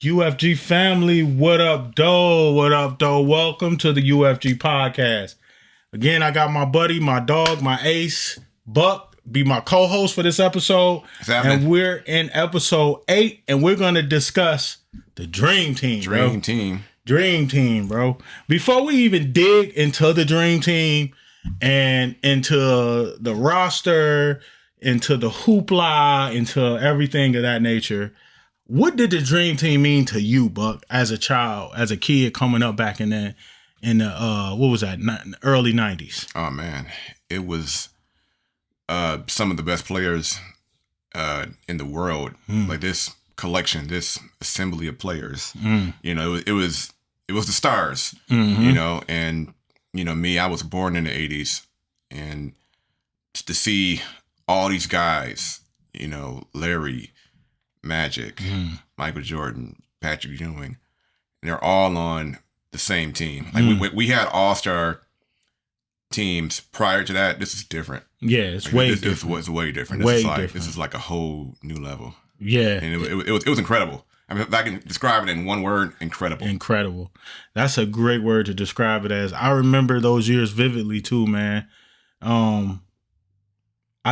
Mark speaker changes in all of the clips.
Speaker 1: UFG family, what up, doe? What up, doe? Welcome to the UFG podcast. Again, I got my buddy, my dog, my ace, Buck, be my co-host for this episode. And we're in episode 8, and we're going to discuss the Dream Team. Dream Team, bro. Before we even dig into the Dream Team and into the roster, into the hoopla, into everything of that nature, what did the Dream Team mean to you, Buck, as a child, as a kid coming up back in the what was that, early 90s?
Speaker 2: Oh, man. It was some of the best players in the world. Like this collection, this assembly of players. You know, it was the stars, you know, and, you know, me, I was born in the 80s, and to see all these guys, you know, Larry, Magic, Michael Jordan, Patrick Ewing, and they're all on the same team. Like we had all-star teams prior to that. This is different.
Speaker 1: Yeah, it's like way different.
Speaker 2: This was way different. This is like a whole new level.
Speaker 1: Yeah,
Speaker 2: and it was incredible. I mean, if I can describe it in one word, incredible.
Speaker 1: Incredible. That's a great word to describe it as. I remember those years vividly too, man. I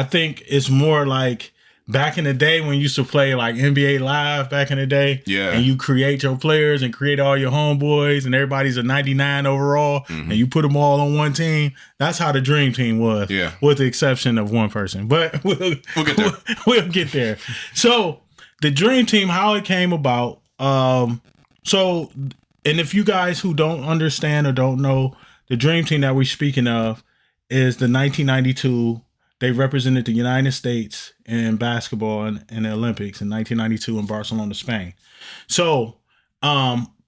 Speaker 1: think it's more like back in the day when you used to play like NBA Live back in the day.
Speaker 2: Yeah.
Speaker 1: And you create your players and create all your homeboys and everybody's a 99 overall and you put them all on one team. That's how the Dream Team was.
Speaker 2: Yeah.
Speaker 1: With the exception of one person. But we'll
Speaker 2: get there.
Speaker 1: We'll get there. So the Dream Team, how it came about. And if you guys who don't understand or don't know, the Dream Team that we're speaking of is the 1992. They represented the United States in basketball in the Olympics in 1992 in Barcelona, Spain. So,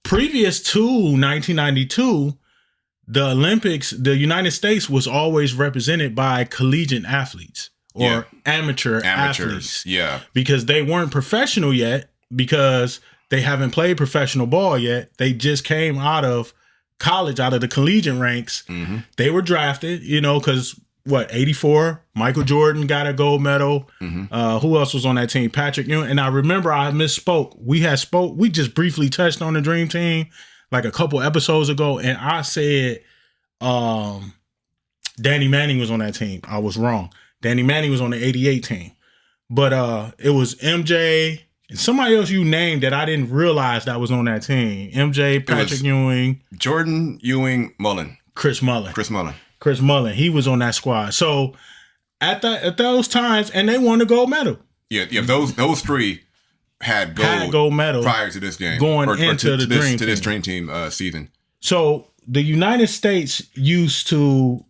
Speaker 1: previous to 1992, the Olympics, the United States was always represented by collegiate athletes or amateurs. Athletes.
Speaker 2: Yeah. Because
Speaker 1: they weren't professional yet, because they haven't played professional ball yet. They just came out of college, out of the collegiate ranks. They were drafted, you know, because 84, Michael Jordan got a gold medal. Who else was on that team? Patrick Ewing. And I remember I misspoke. We just briefly touched on the Dream Team like a couple episodes ago, and I said Danny Manning was on that team. I was wrong. Danny Manning was on the 88 team. But it was MJ and somebody else you named that I didn't realize that was on that team. MJ, Patrick Ewing.
Speaker 2: Jordan, Ewing, Mullen.
Speaker 1: Chris Mullen, he was on that squad. So at those times, and they won the gold medal.
Speaker 2: Yeah. Those three had gold
Speaker 1: medal
Speaker 2: prior to this game,
Speaker 1: going into
Speaker 2: this Dream Team season.
Speaker 1: So the United States used to,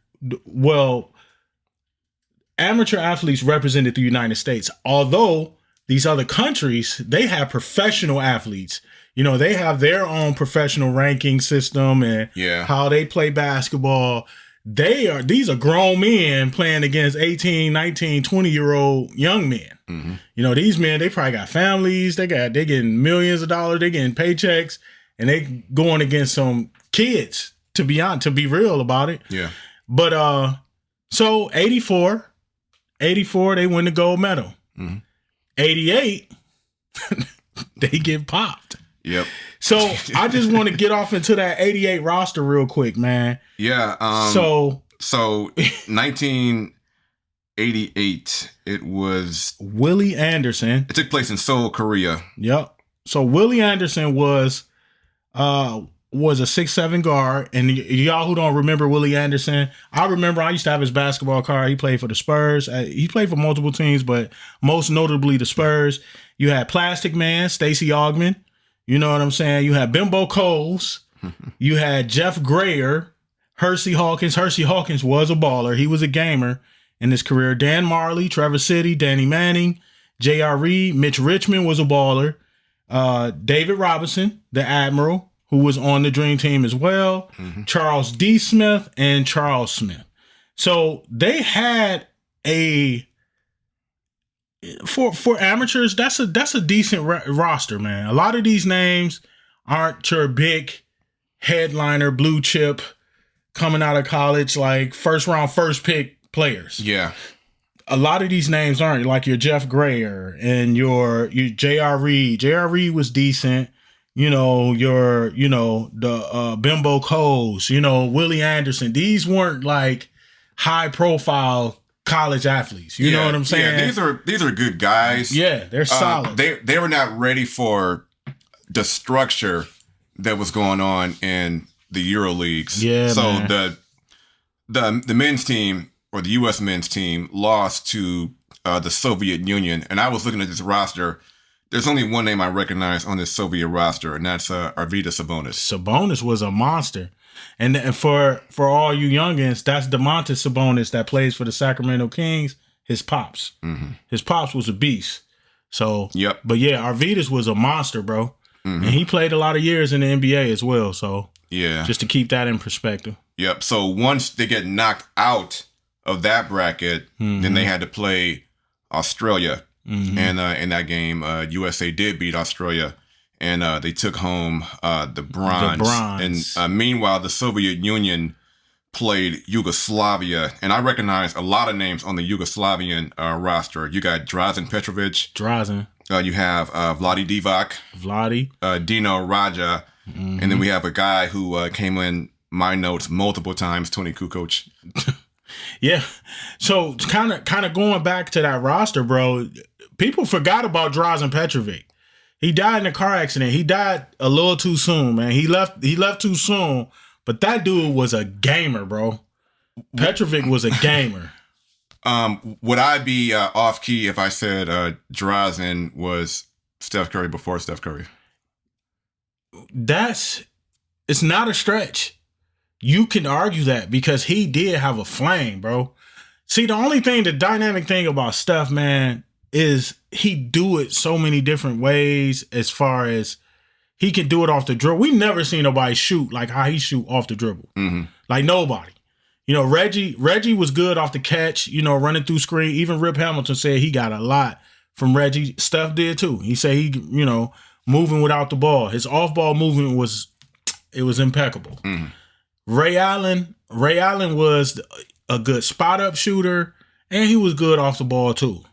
Speaker 1: amateur athletes represented the United States. Although these other countries, they have professional athletes. You know, they have their own professional ranking system and how they play basketball. These are grown men playing against 18, 19, 20-year-old young men. You know, these men, they probably got families, they getting millions of dollars, they getting paychecks, and they going against some kids, to be real about it.
Speaker 2: Yeah.
Speaker 1: But so 84, they win the gold medal. 88, they get popped.
Speaker 2: Yep.
Speaker 1: So I just want to get off into that 88 roster real quick, man.
Speaker 2: Yeah. So 1988, it was
Speaker 1: Willie Anderson.
Speaker 2: It took place in Seoul, Korea.
Speaker 1: Yep. So Willie Anderson was a 6'7" guard, and y'all who don't remember Willie Anderson, I remember I used to have his basketball card. He played for the Spurs. He played for multiple teams, but most notably the Spurs. You had Plastic Man, Stacey Augmon. You know what I'm saying? You had Bimbo Coles. You had Jeff Grayer, Hersey Hawkins. Hersey Hawkins was a baller. He was a gamer in his career. Dan Marley, Trevor City, Danny Manning, J.R. Reed. Mitch Richmond was a baller. David Robinson, the Admiral, who was on the Dream Team as well. Charles D. Smith and Charles Smith. So they had for amateurs, that's a decent roster, man. A lot of these names aren't your big headliner, blue chip, coming out of college, like first round, first pick players.
Speaker 2: Yeah.
Speaker 1: A lot of these names aren't, like your Jeff Grayer and your J.R. Reed. J.R. Reed was decent. the Bimbo Coles, Willie Anderson. These weren't like high profile college athletes. You know what I'm saying?
Speaker 2: Yeah, these are good guys.
Speaker 1: Yeah, they're solid.
Speaker 2: They were not ready for the structure that was going on in the Euro leagues.
Speaker 1: Yeah,
Speaker 2: so
Speaker 1: man.
Speaker 2: the men's team, or the U.S. men's team, lost to the Soviet Union. And I was looking at this roster. There's only one name I recognize on this Soviet roster, and that's Arvydas Sabonis.
Speaker 1: Sabonis was a monster. And for all you youngins, that's Domantas Sabonis that plays for the Sacramento Kings, his pops. Mm-hmm. His pops was a beast. So,
Speaker 2: yep.
Speaker 1: But yeah, Arvydas was a monster, bro. Mm-hmm. And he played a lot of years in the NBA as well. So, yeah, just to keep that in perspective.
Speaker 2: Yep. So once they get knocked out of that bracket, then they had to play Australia. Mm-hmm. And in that game, USA did beat Australia, and they took home the bronze. And meanwhile, the Soviet Union played Yugoslavia, and I recognize a lot of names on the Yugoslavian roster. You got Drazen Petrovic. You have Vladi Divac. Dino Raja. Mm-hmm. And then we have a guy who came in my notes multiple times, Tony Kukoc.
Speaker 1: Yeah. So kind of going back to that roster, bro, people forgot about Drazen Petrovic. He died in a car accident. He died a little too soon, man. He left too soon, but that dude was a gamer, bro. Petrovic was a gamer.
Speaker 2: Would I be off key if I said Drazen was Steph Curry before Steph Curry?
Speaker 1: It's not a stretch. You can argue that because he did have a flame, bro. See, the dynamic thing about Steph, man, is he do it so many different ways. As far as he can do it off the dribble. We never seen nobody shoot like how he shoot off the dribble. Mm-hmm. Like nobody. Reggie was good off the catch, running through screen. Even Rip Hamilton said he got a lot from Reggie. Steph did too. He said he, moving without the ball. His off-ball movement was impeccable. Mm-hmm. Ray Allen was a good spot-up shooter, and he was good off the ball too.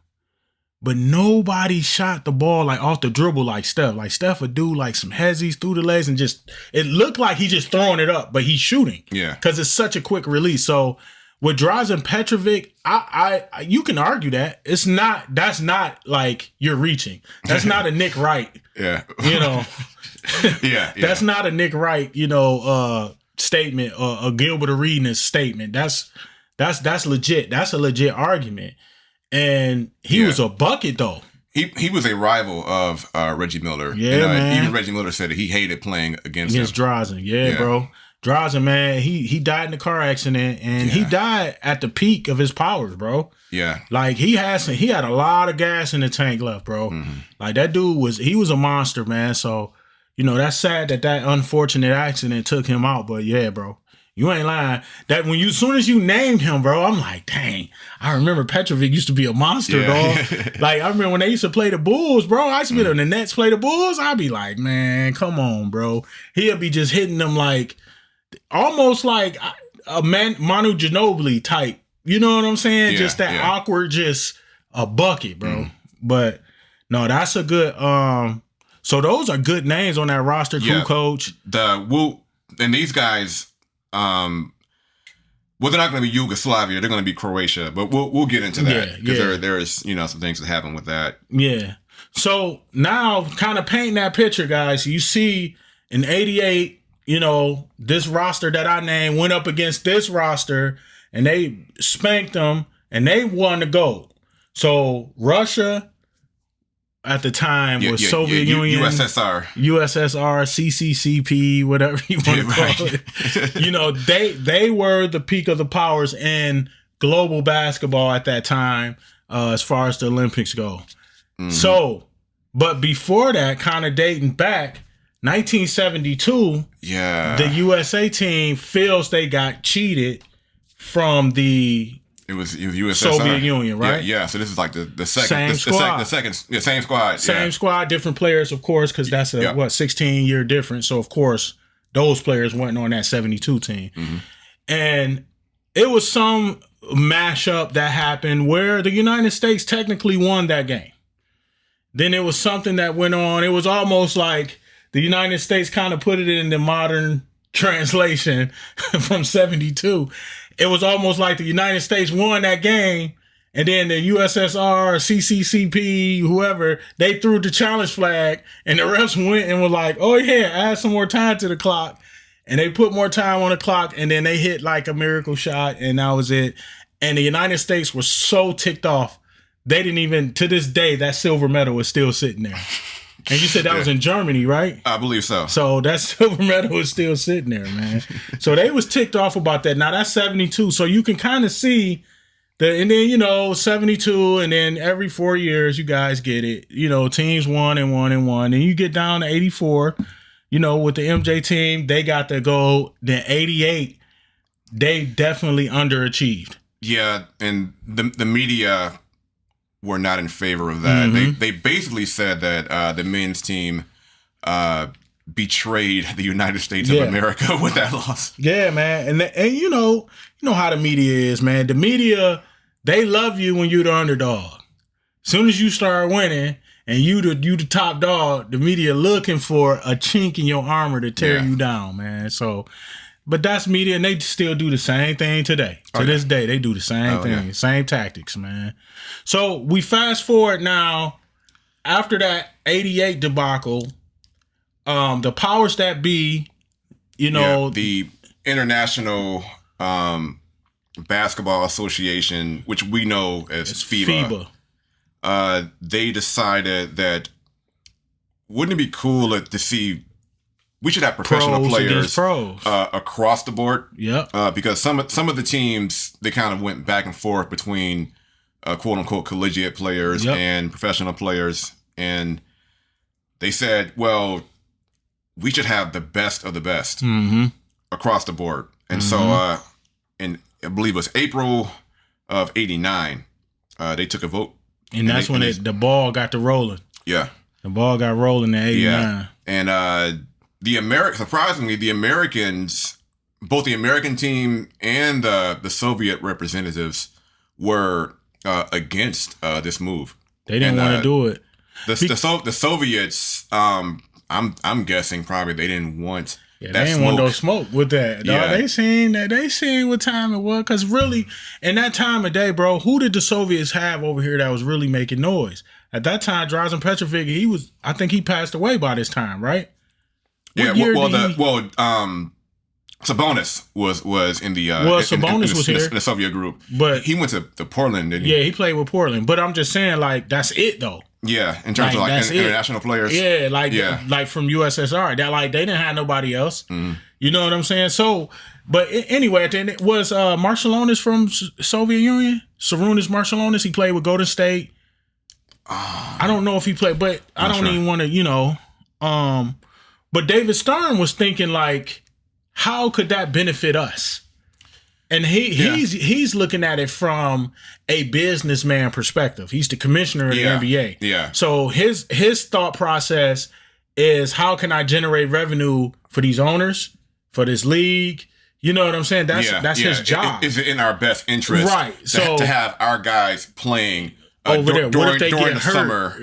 Speaker 1: But nobody shot the ball like off the dribble like Steph. Like Steph would do like some hezzies through the legs and it looked like he's just throwing it up, but he's shooting.
Speaker 2: Yeah.
Speaker 1: Because it's such a quick release. So with Drazen Petrovic, I you can argue that. That's not like you're reaching. That's not a Nick Wright.
Speaker 2: Yeah.
Speaker 1: Yeah. That's not a Nick Wright, statement or a Gilbert Arenas statement. That's legit. That's a legit argument. And he was a bucket though.
Speaker 2: He was a rival of Reggie Miller.
Speaker 1: Yeah, man.
Speaker 2: Even Reggie Miller said that he hated playing against
Speaker 1: Drazen. Yeah, bro. Drazen, man, he died in a car accident, and he died at the peak of his powers, bro.
Speaker 2: Yeah.
Speaker 1: Like he had a lot of gas in the tank left, bro. Mm-hmm. Like that dude was a monster, man. So, that's sad that unfortunate accident took him out. But yeah, bro. You ain't lying. That as soon as you named him, bro, I'm like, dang, I remember Petrovic used to be a monster, dog. Like, I remember when they used to play the Bulls, bro. I used to be when the Nets play the Bulls. I'd be like, man, come on, bro. He'll be just hitting them like, almost like a Manu Ginobili type. You know what I'm saying?
Speaker 2: Yeah,
Speaker 1: just that awkward, just a bucket, bro. Mm. But no, that's a good. So those are good names on that roster. Cool coach.
Speaker 2: And these guys. Well, they're not going to be Yugoslavia. They're going to be Croatia, but we'll get into that because there's some things that happen with that.
Speaker 1: Yeah. So now, kind of painting that picture, guys. You see, in '88, this roster that I named went up against this roster, and they spanked them, and they won the gold. So Russia. At the time was Soviet Union,
Speaker 2: USSR,
Speaker 1: CCCP, whatever you want to call it. They were the peak of the powers in global basketball at that time, as far as the Olympics go. Mm-hmm. So, but before that, kind of dating back, 1972, the USA team feels they got cheated from the.
Speaker 2: It was USSR.
Speaker 1: Soviet Union, right?
Speaker 2: Yeah. So this is like the second.
Speaker 1: Same squad.
Speaker 2: Same squad.
Speaker 1: Same squad, different players, of course, because that's 16-year difference. So, of course, those players weren't on that 72 team. Mm-hmm. And it was some mashup that happened where the United States technically won that game. Then it was something that went on. It was almost like the United States kind of put it in the modern translation from 72. It was almost like the United States won that game, and then the USSR, CCCP, whoever, they threw the challenge flag, and the refs went and were like, oh yeah, add some more time to the clock. And they put more time on the clock, and then they hit like a miracle shot, and that was it. And the United States was so ticked off, they didn't even, to this day, that silver medal is still sitting there. And you said that was in Germany, right?
Speaker 2: I believe so.
Speaker 1: So that silver medal is still sitting there, man. So they was ticked off about that. Now that's 72. So you can kind of see and then, 72, and then every 4 years, you guys get it. Teams 1 and 1 and 1. And you get down to 84, with the MJ team, they got the gold. Then 88, they definitely underachieved.
Speaker 2: Yeah, and the media were not in favor of that.
Speaker 1: Mm-hmm.
Speaker 2: They basically said that the men's team betrayed the United States of America with that loss.
Speaker 1: Yeah, man, and you know how the media is, man. The media, they love you when you're the underdog. As soon as you start winning and you the top dog, the media looking for a chink in your armor to tear you down, man. So, but that's media, and they still do the same thing today. To this day, they do the same thing, same tactics, man. So we fast forward now, after that 88 debacle, the powers that be,
Speaker 2: the International Basketball Association, which we know as FIBA. They decided that wouldn't it be cool to see we should have professional players across the board.
Speaker 1: Yeah.
Speaker 2: Because some of the teams, they kind of went back and forth between quote unquote collegiate players and professional players, and they said, well, we should have the best of the best across the board. And so in I believe it was April of '89, they took a vote.
Speaker 1: And that's when the ball got to rolling.
Speaker 2: Yeah.
Speaker 1: The ball got rolling in '89.
Speaker 2: Yeah. And surprisingly, the Americans, both the American team and the Soviet representatives were against this move.
Speaker 1: They didn't want to do it.
Speaker 2: The Soviets, I'm guessing probably they didn't want
Speaker 1: they
Speaker 2: that
Speaker 1: didn't
Speaker 2: smoke.
Speaker 1: want no smoke with that. Yeah. They seen what time it was. Because really, in that time of day, bro, who did the Soviets have over here that was really making noise? At that time, Drazen Petrovic, I think he passed away by this time, right?
Speaker 2: Sabonis was in the
Speaker 1: Sabonis was here
Speaker 2: in the Soviet group,
Speaker 1: but
Speaker 2: he went to Portland, didn't he?
Speaker 1: Yeah, he played with Portland. But I'm just saying, like, that's it though.
Speaker 2: Yeah, in terms of international players.
Speaker 1: Yeah, like from USSR. That they didn't have nobody else. Mm. You know what I'm saying? So, but anyway, then it was Marciulionis from Soviet Union. Sarunas Marciulionis. He played with Golden State. I don't know if he played, but I don't even want to, But David Stern was thinking like, how could that benefit us? And he's looking at it from a businessman perspective. He's the commissioner of the NBA.
Speaker 2: Yeah.
Speaker 1: So his thought process is, how can I generate revenue for these owners, for this league? You know what I'm saying? That's his job.
Speaker 2: Is it in our best interest,
Speaker 1: right?
Speaker 2: To have our guys playing
Speaker 1: over there? What if they get hurt?
Speaker 2: Summer?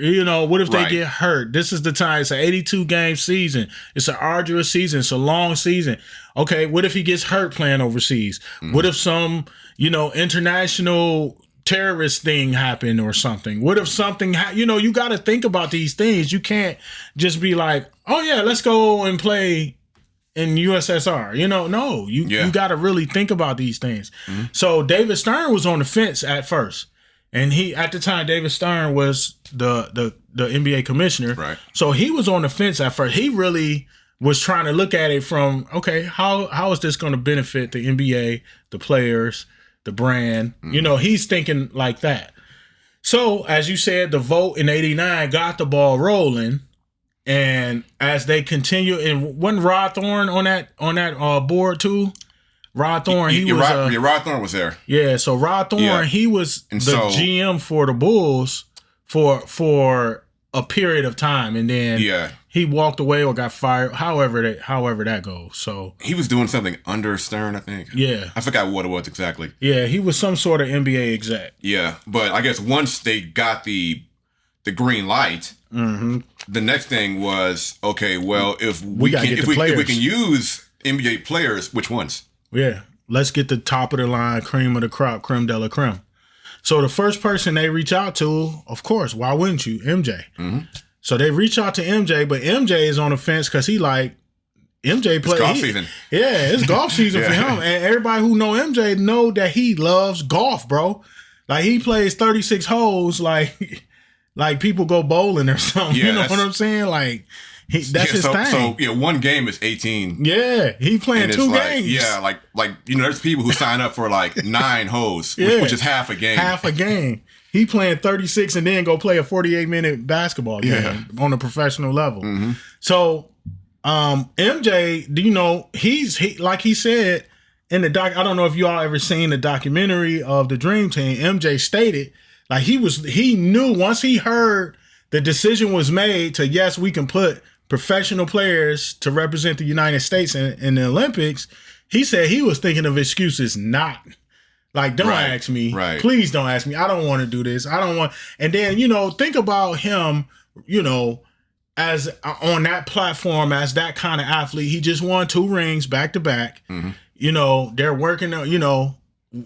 Speaker 1: What if they get hurt? This is the time. It's an 82-game season. It's an arduous season. It's a long season. Okay, what if he gets hurt playing overseas? Mm-hmm. What if some, international terrorist thing happened or something? What if something, you got to think about these things. You can't just be like, oh yeah, let's go and play in USSR. No, you got to really think about these things. Mm-hmm. So David Stern was on the fence at first. And at the time, David Stern was the NBA commissioner. Right. So he was on the fence at first. He really was trying to look at it from, okay, how is this going to benefit the NBA, the players, the brand? Mm-hmm. He's thinking like that. So, as you said, the vote in '89 got the ball rolling. And as they continue, and wasn't Rod Thorne on that board too? Rod Thorne,
Speaker 2: Rod Thorne was there.
Speaker 1: Yeah, so Rod Thorne, he was GM for the Bulls for a period of time, and then he walked away or got fired. However that goes. So
Speaker 2: he was doing something under Stern, I think.
Speaker 1: Yeah,
Speaker 2: I forgot what it was exactly.
Speaker 1: Yeah, he was some sort of NBA exec.
Speaker 2: Yeah, but I guess once they got the green light, the next thing was, okay, well, if we
Speaker 1: gotta
Speaker 2: can
Speaker 1: get the players.
Speaker 2: if we can use NBA players, which ones?
Speaker 1: Yeah, let's get the top of the line, cream of the crop, creme de la creme. So the first person they reach out to, of course, why wouldn't you? MJ.
Speaker 2: Mm-hmm.
Speaker 1: So they reach out to MJ, but MJ is on the fence because he like, MJ play.
Speaker 2: It's golf season.
Speaker 1: Yeah, it's golf season for him. And everybody who know MJ know that he loves golf, bro. Like he plays 36 holes like people go bowling or something.
Speaker 2: Yeah,
Speaker 1: you know what I'm saying? Like that's his thing.
Speaker 2: So yeah, one game is 18.
Speaker 1: Yeah, he playing two games.
Speaker 2: Yeah, like there's people who sign up for like 9 holes, which is half a game.
Speaker 1: Half a game. He playing 36 and then go play a 48-minute basketball game on a professional level.
Speaker 2: Mm-hmm.
Speaker 1: So MJ, do you know he like he said in the doc, I don't know if you all ever seen the documentary of the Dream Team. MJ stated like he knew once he heard the decision was made to yes, we can put professional players to represent the United States in the Olympics. He said he was thinking of excuses not. Like, don't ask me.
Speaker 2: Right.
Speaker 1: Please don't ask me. I don't want to do this. I don't want. And then, think about him, as on that platform, as that kind of athlete. He just won 2 rings back to back.
Speaker 2: Mm-hmm.
Speaker 1: They're working,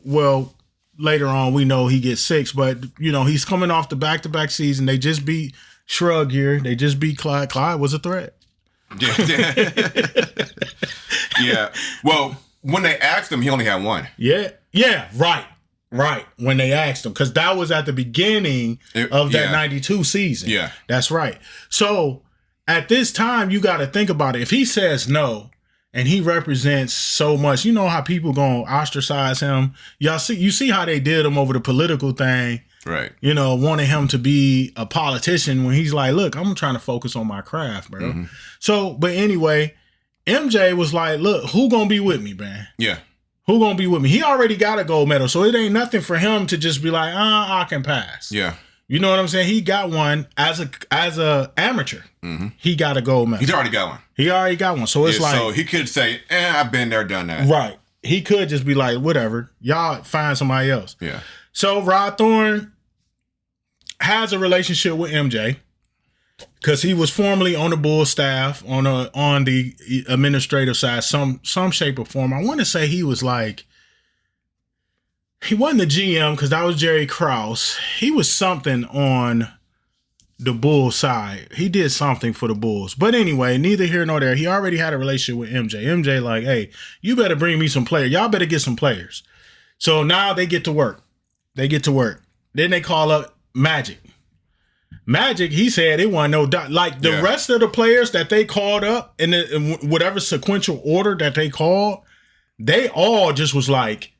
Speaker 1: well, later on we know he gets 6, but, he's coming off the back to back season. They just beat Shrug here. They just beat Clyde. Clyde was a threat.
Speaker 2: Yeah. Yeah. Well, when they asked him, he only had 1.
Speaker 1: Yeah, right. When they asked him, because that was at the beginning of that 92 season.
Speaker 2: Yeah.
Speaker 1: That's right. So at this time, you got to think about it. If he says no, and he represents so much, you know how people gonna ostracize him. You see how they did him over the political thing.
Speaker 2: Right.
Speaker 1: Wanting him to be a politician when he's like, look, I'm trying to focus on my craft, bro.
Speaker 2: Mm-hmm.
Speaker 1: So, but anyway, MJ was like, look, who gonna be with me, man?
Speaker 2: Yeah.
Speaker 1: Who gonna be with me? He already got a gold medal, so it ain't nothing for him to just be like, I can pass.
Speaker 2: Yeah.
Speaker 1: You know what I'm saying? He got one as a amateur.
Speaker 2: Mm-hmm.
Speaker 1: He got a gold medal.
Speaker 2: He's already got one.
Speaker 1: He already got one. So it's like,
Speaker 2: so he could say, I've been there, done that.
Speaker 1: Right. He could just be like, whatever. Y'all find somebody else.
Speaker 2: Yeah.
Speaker 1: So Rod Thorne has a relationship with MJ because he was formerly on the Bulls staff on the administrative side, some shape or form. I want to say he was like, he wasn't the GM because that was Jerry Krause. He was something on the Bulls side. He did something for the Bulls. But anyway, neither here nor there. He already had a relationship with MJ. MJ like, hey, you better bring me some players. Y'all better get some players. So now they get to work. Then they call up Magic. Magic, he said it wasn't no like the rest of the players that they called up in whatever sequential order that they called, they all just was like,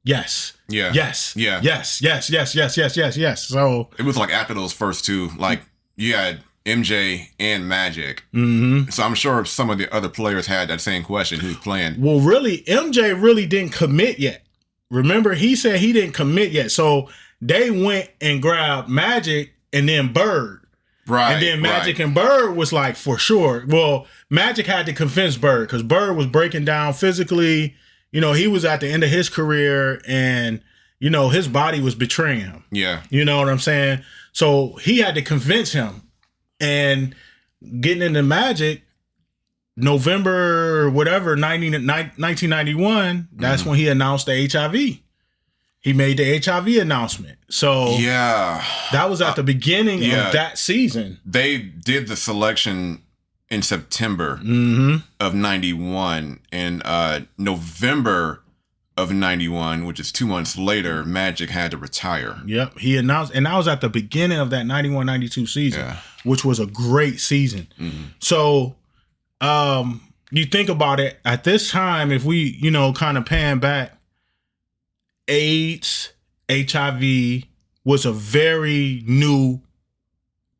Speaker 1: yes.
Speaker 2: Yeah.
Speaker 1: Yes.
Speaker 2: Yeah.
Speaker 1: Yes. So
Speaker 2: it was like after those first 2, like you had MJ and Magic.
Speaker 1: Mm-hmm.
Speaker 2: So I'm sure some of the other players had that same question. Who's playing?
Speaker 1: Well, really, MJ really didn't commit yet. Remember, he said he didn't commit yet. So they went and grabbed Magic and then Bird.
Speaker 2: Right.
Speaker 1: And then Magic and Bird was like, for sure. Well, Magic had to convince Bird because Bird was breaking down physically. He was at the end of his career and, his body was betraying him.
Speaker 2: Yeah.
Speaker 1: You know what I'm saying? So he had to convince him. And getting into Magic, November, whatever, 1991, that's when he announced the HIV. He made the HIV announcement. So
Speaker 2: yeah,
Speaker 1: that was at the beginning of that season.
Speaker 2: They did the selection in September of 91. In November of 91, which is 2 months later, Magic had to retire.
Speaker 1: Yep. He announced, and that was at the beginning of that 91-92 season, which was a great season. Mm-hmm. So you think about it, at this time, if we, kind of pan back, AIDS, HIV was a very new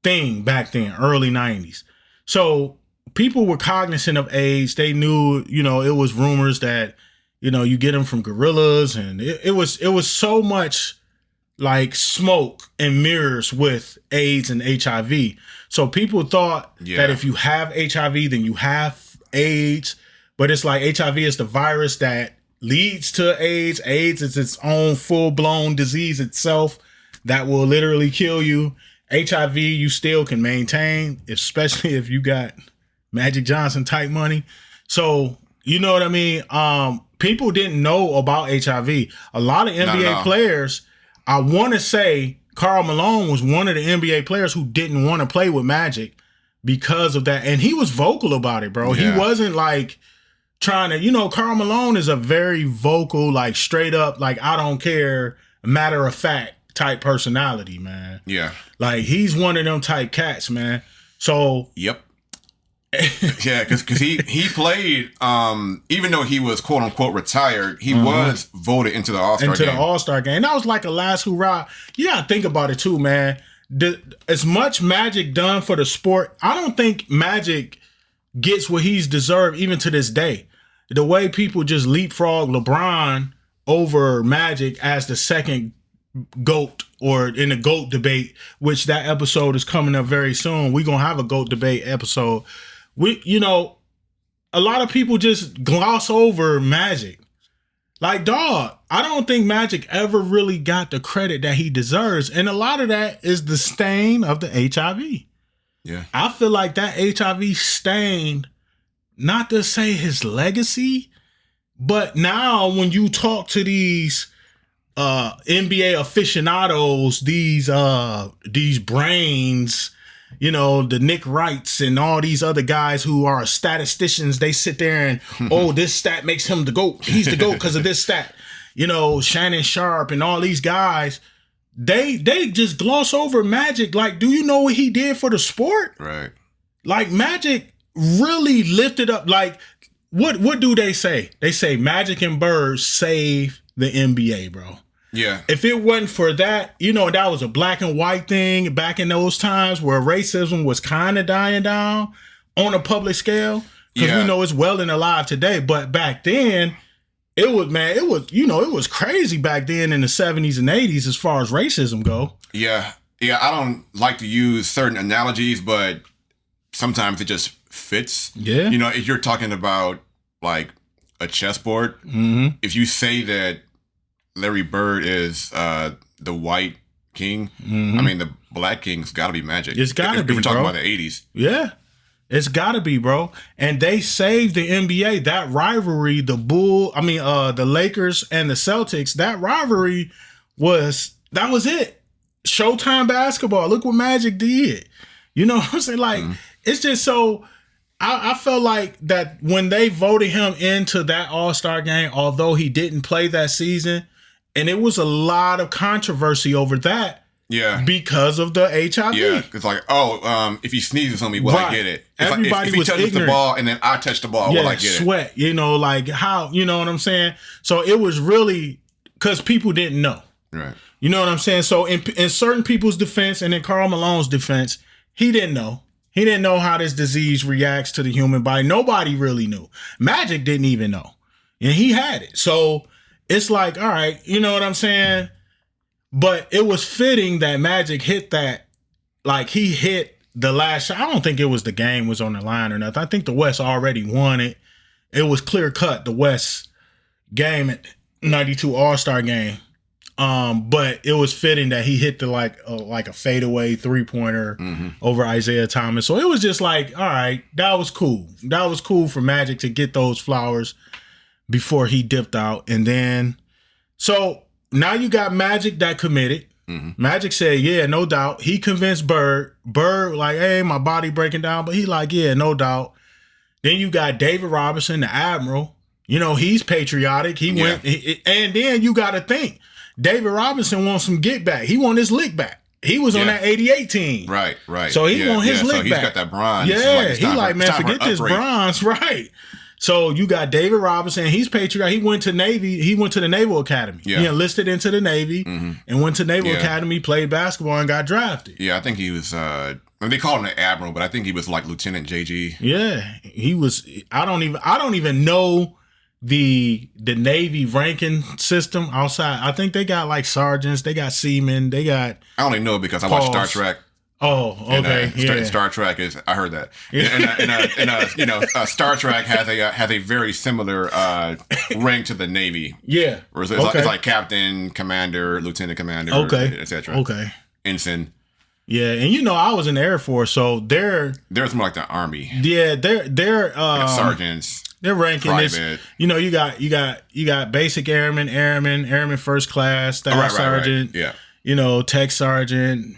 Speaker 1: thing back then, early 90s. So people were cognizant of AIDS. They knew, it was rumors that, you get them from gorillas, and it was so much like smoke and mirrors with AIDS and HIV. So people thought that if you have HIV, then you have AIDS. But it's like HIV is the virus that leads to AIDS. AIDS is its own full-blown disease itself that will literally kill you. HIV you still can maintain, especially if you got Magic Johnson type money. So, you know what I mean? People didn't know about HIV. A lot of NBA players, I want to say Karl Malone was one of the NBA players who didn't want to play with Magic because of that. And he was vocal about it, bro.
Speaker 2: Yeah.
Speaker 1: He wasn't like trying to, Karl Malone is a very vocal, like straight up, like I don't care, matter of fact type personality, man.
Speaker 2: Yeah.
Speaker 1: Like he's one of them type cats, man. So.
Speaker 2: Yep. Yeah, because he played, even though he was quote unquote retired, he was voted into the All-Star game.
Speaker 1: Into the All-Star game. That was like a last hurrah. You gotta think about it too, man. As much Magic done for the sport, I don't think Magic gets what he's deserved even to this day. The way people just leapfrog LeBron over Magic as the second GOAT or in the GOAT debate, which that episode is coming up very soon. We're gonna have a GOAT debate episode. A lot of people just gloss over Magic. Like, dog, I don't think Magic ever really got the credit that he deserves. And a lot of that is the stain of the HIV.
Speaker 2: Yeah.
Speaker 1: I feel like that HIV stained, not to say his legacy, but now when you talk to these NBA aficionados, these brains, the Nick Wrights and all these other guys who are statisticians, they sit there and, this stat makes him the GOAT. He's the GOAT because of this stat. Shannon Sharp and all these guys, they just gloss over Magic. Like, do you know what he did for the sport?
Speaker 2: Right.
Speaker 1: Like, Magic really lifted up, like, what do they say? They say Magic and Bird saved the NBA, bro.
Speaker 2: Yeah.
Speaker 1: If it wasn't for that, that was a black and white thing back in those times where racism was kind of dying down on a public scale. Because we know it's well and alive today. But back then, it was crazy back then in the 70s and 80s as far as racism go.
Speaker 2: Yeah. Yeah, I don't like to use certain analogies, but sometimes it just fits.
Speaker 1: Yeah.
Speaker 2: If you're talking about like a chessboard, if you say that Larry Bird is the white king, I mean, the black king's got to be Magic.
Speaker 1: It's got to be,
Speaker 2: if we're talking
Speaker 1: bro.
Speaker 2: about the 80s.
Speaker 1: Yeah. It's got to be, bro. And they saved the NBA. That rivalry, the Lakers and the Celtics, that rivalry was it. Showtime basketball. Look what Magic did. You know what I'm saying? Like, it's just so... I felt like that when they voted him into that All-Star game, although he didn't play that season, and it was a lot of controversy over that.
Speaker 2: Yeah.
Speaker 1: Because of the HIV.
Speaker 2: Yeah. It's like, if he sneezes on me, will I get it?
Speaker 1: Everybody
Speaker 2: if he
Speaker 1: was
Speaker 2: touches
Speaker 1: ignorant.
Speaker 2: the ball and then I touch the ball, will I get it?
Speaker 1: Sweat, like how, you know what I'm saying? So it was really because people didn't know.
Speaker 2: Right.
Speaker 1: You know what I'm saying? So in certain people's defense and in Karl Malone's defense, he didn't know. He didn't know how this disease reacts to the human body. Nobody really knew. Magic didn't even know. And he had it. So it's like, all right, you know what I'm saying? But it was fitting that Magic hit that. Like, he hit the last shot. I don't think it was the game was on the line or nothing. I think the West already won it. It was clear cut, the West game at 92 All-Star game. But it was fitting that he hit the like a fadeaway 3-pointer over Isaiah Thomas. So it was just like, all right, that was cool. That was cool for Magic to get those flowers before he dipped out. And then, so now you got Magic that committed. Magic said, yeah, no doubt. He convinced Bird. Bird like, hey, my body breaking down. But he like, yeah, no doubt. Then you got David Robinson, the Admiral. He's patriotic. He went, and then you got to think. David Robinson wants some get back. He want his lick back. He was on that 88 team.
Speaker 2: Right.
Speaker 1: So he want his lick
Speaker 2: so
Speaker 1: back.
Speaker 2: He's got that bronze.
Speaker 1: Yeah, he like, man, forget this bronze. Right. So you got David Robinson. He's patriotic. He went to Navy. He went to the Naval Academy. Yeah. He enlisted into the Navy and went to Naval Academy, played basketball, and got drafted.
Speaker 2: Yeah, I think he was... they called him an admiral, but I think he was like Lieutenant JG.
Speaker 1: Yeah, he was... I don't even know the Navy ranking system outside. I think they got like sergeants, they got seamen, they got...
Speaker 2: I only know because I watch Star Trek.
Speaker 1: Oh, okay.
Speaker 2: And, Star Trek is... I heard that. And Star Trek has a very similar rank to the Navy.
Speaker 1: Yeah.
Speaker 2: It's like captain, commander, lieutenant commander, etc.
Speaker 1: Okay.
Speaker 2: Ensign.
Speaker 1: Yeah, and I was in the Air Force, so they're
Speaker 2: more like the Army.
Speaker 1: Yeah, they're
Speaker 2: sergeants.
Speaker 1: Their ranking is,
Speaker 2: private.
Speaker 1: You got basic airman first class, staff sergeant,
Speaker 2: right. Yeah.
Speaker 1: Tech sergeant,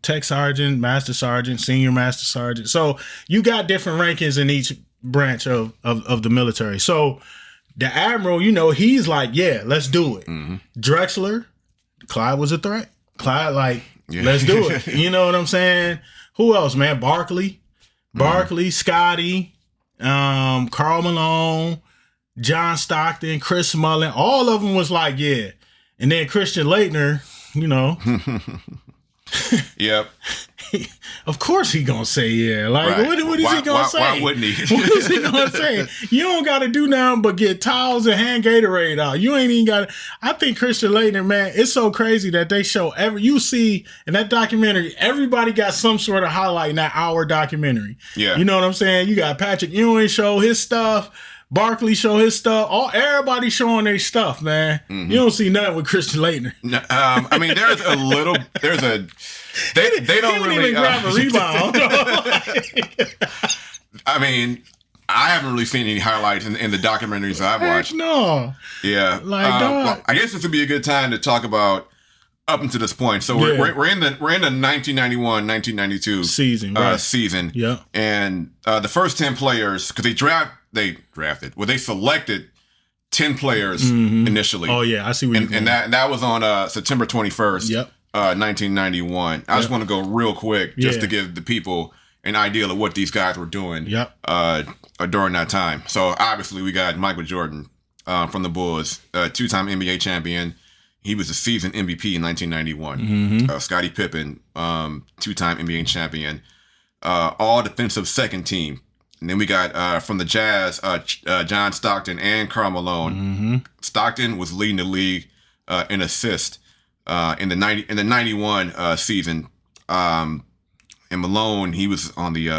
Speaker 1: tech sergeant, master sergeant, senior master sergeant. So you got different rankings in each branch of the military. So the admiral, he's like, yeah, let's do it.
Speaker 2: Mm-hmm.
Speaker 1: Drexler, Clyde was a threat. Clyde, like, let's do it. You know what I'm saying? Who else, man? Barkley, Scotty, Carl Malone, John Stockton, Chris Mullin, all of them was like, yeah. And then Christian Laettner,
Speaker 2: Yep.
Speaker 1: Of course he gonna say yeah. Like,
Speaker 2: right.
Speaker 1: what is he gonna say?
Speaker 2: Why wouldn't he?
Speaker 1: What is he gonna say? You don't gotta do nothing but get towels and hand Gatorade out. You ain't even gotta. I think Christian Laettner, man, it's so crazy that they show you see in that documentary, everybody got some sort of highlight in that hour documentary.
Speaker 2: Yeah.
Speaker 1: You know what I'm saying? You got Patrick Ewing show his stuff. Barkley show his stuff. Everybody showing their stuff, man. Mm-hmm. You don't see nothing with Christian Laettner.
Speaker 2: No, I mean, they don't really
Speaker 1: even grab a rebound.
Speaker 2: I mean, I haven't really seen any highlights in the documentaries I've watched.
Speaker 1: No.
Speaker 2: Yeah. Well, I guess this would be a good time to talk about up until this point. So we're in the 1991-1992
Speaker 1: season. Right.
Speaker 2: Season.
Speaker 1: Yeah.
Speaker 2: And the first 10 players, because they selected 10 players initially.
Speaker 1: Oh yeah, I see what you're
Speaker 2: and that was on September 21st.
Speaker 1: Yep.
Speaker 2: 1991. I just want to go real quick just to give the people an idea of what these guys were doing during that time. So obviously we got Michael Jordan from the Bulls, two-time NBA champion. He was a season MVP in 1991. Scottie Pippen, two-time NBA champion, all defensive second team. And then we got from the Jazz, John Stockton and Karl Malone. Stockton was leading the league in assists in the 91 season. And Malone, he was on the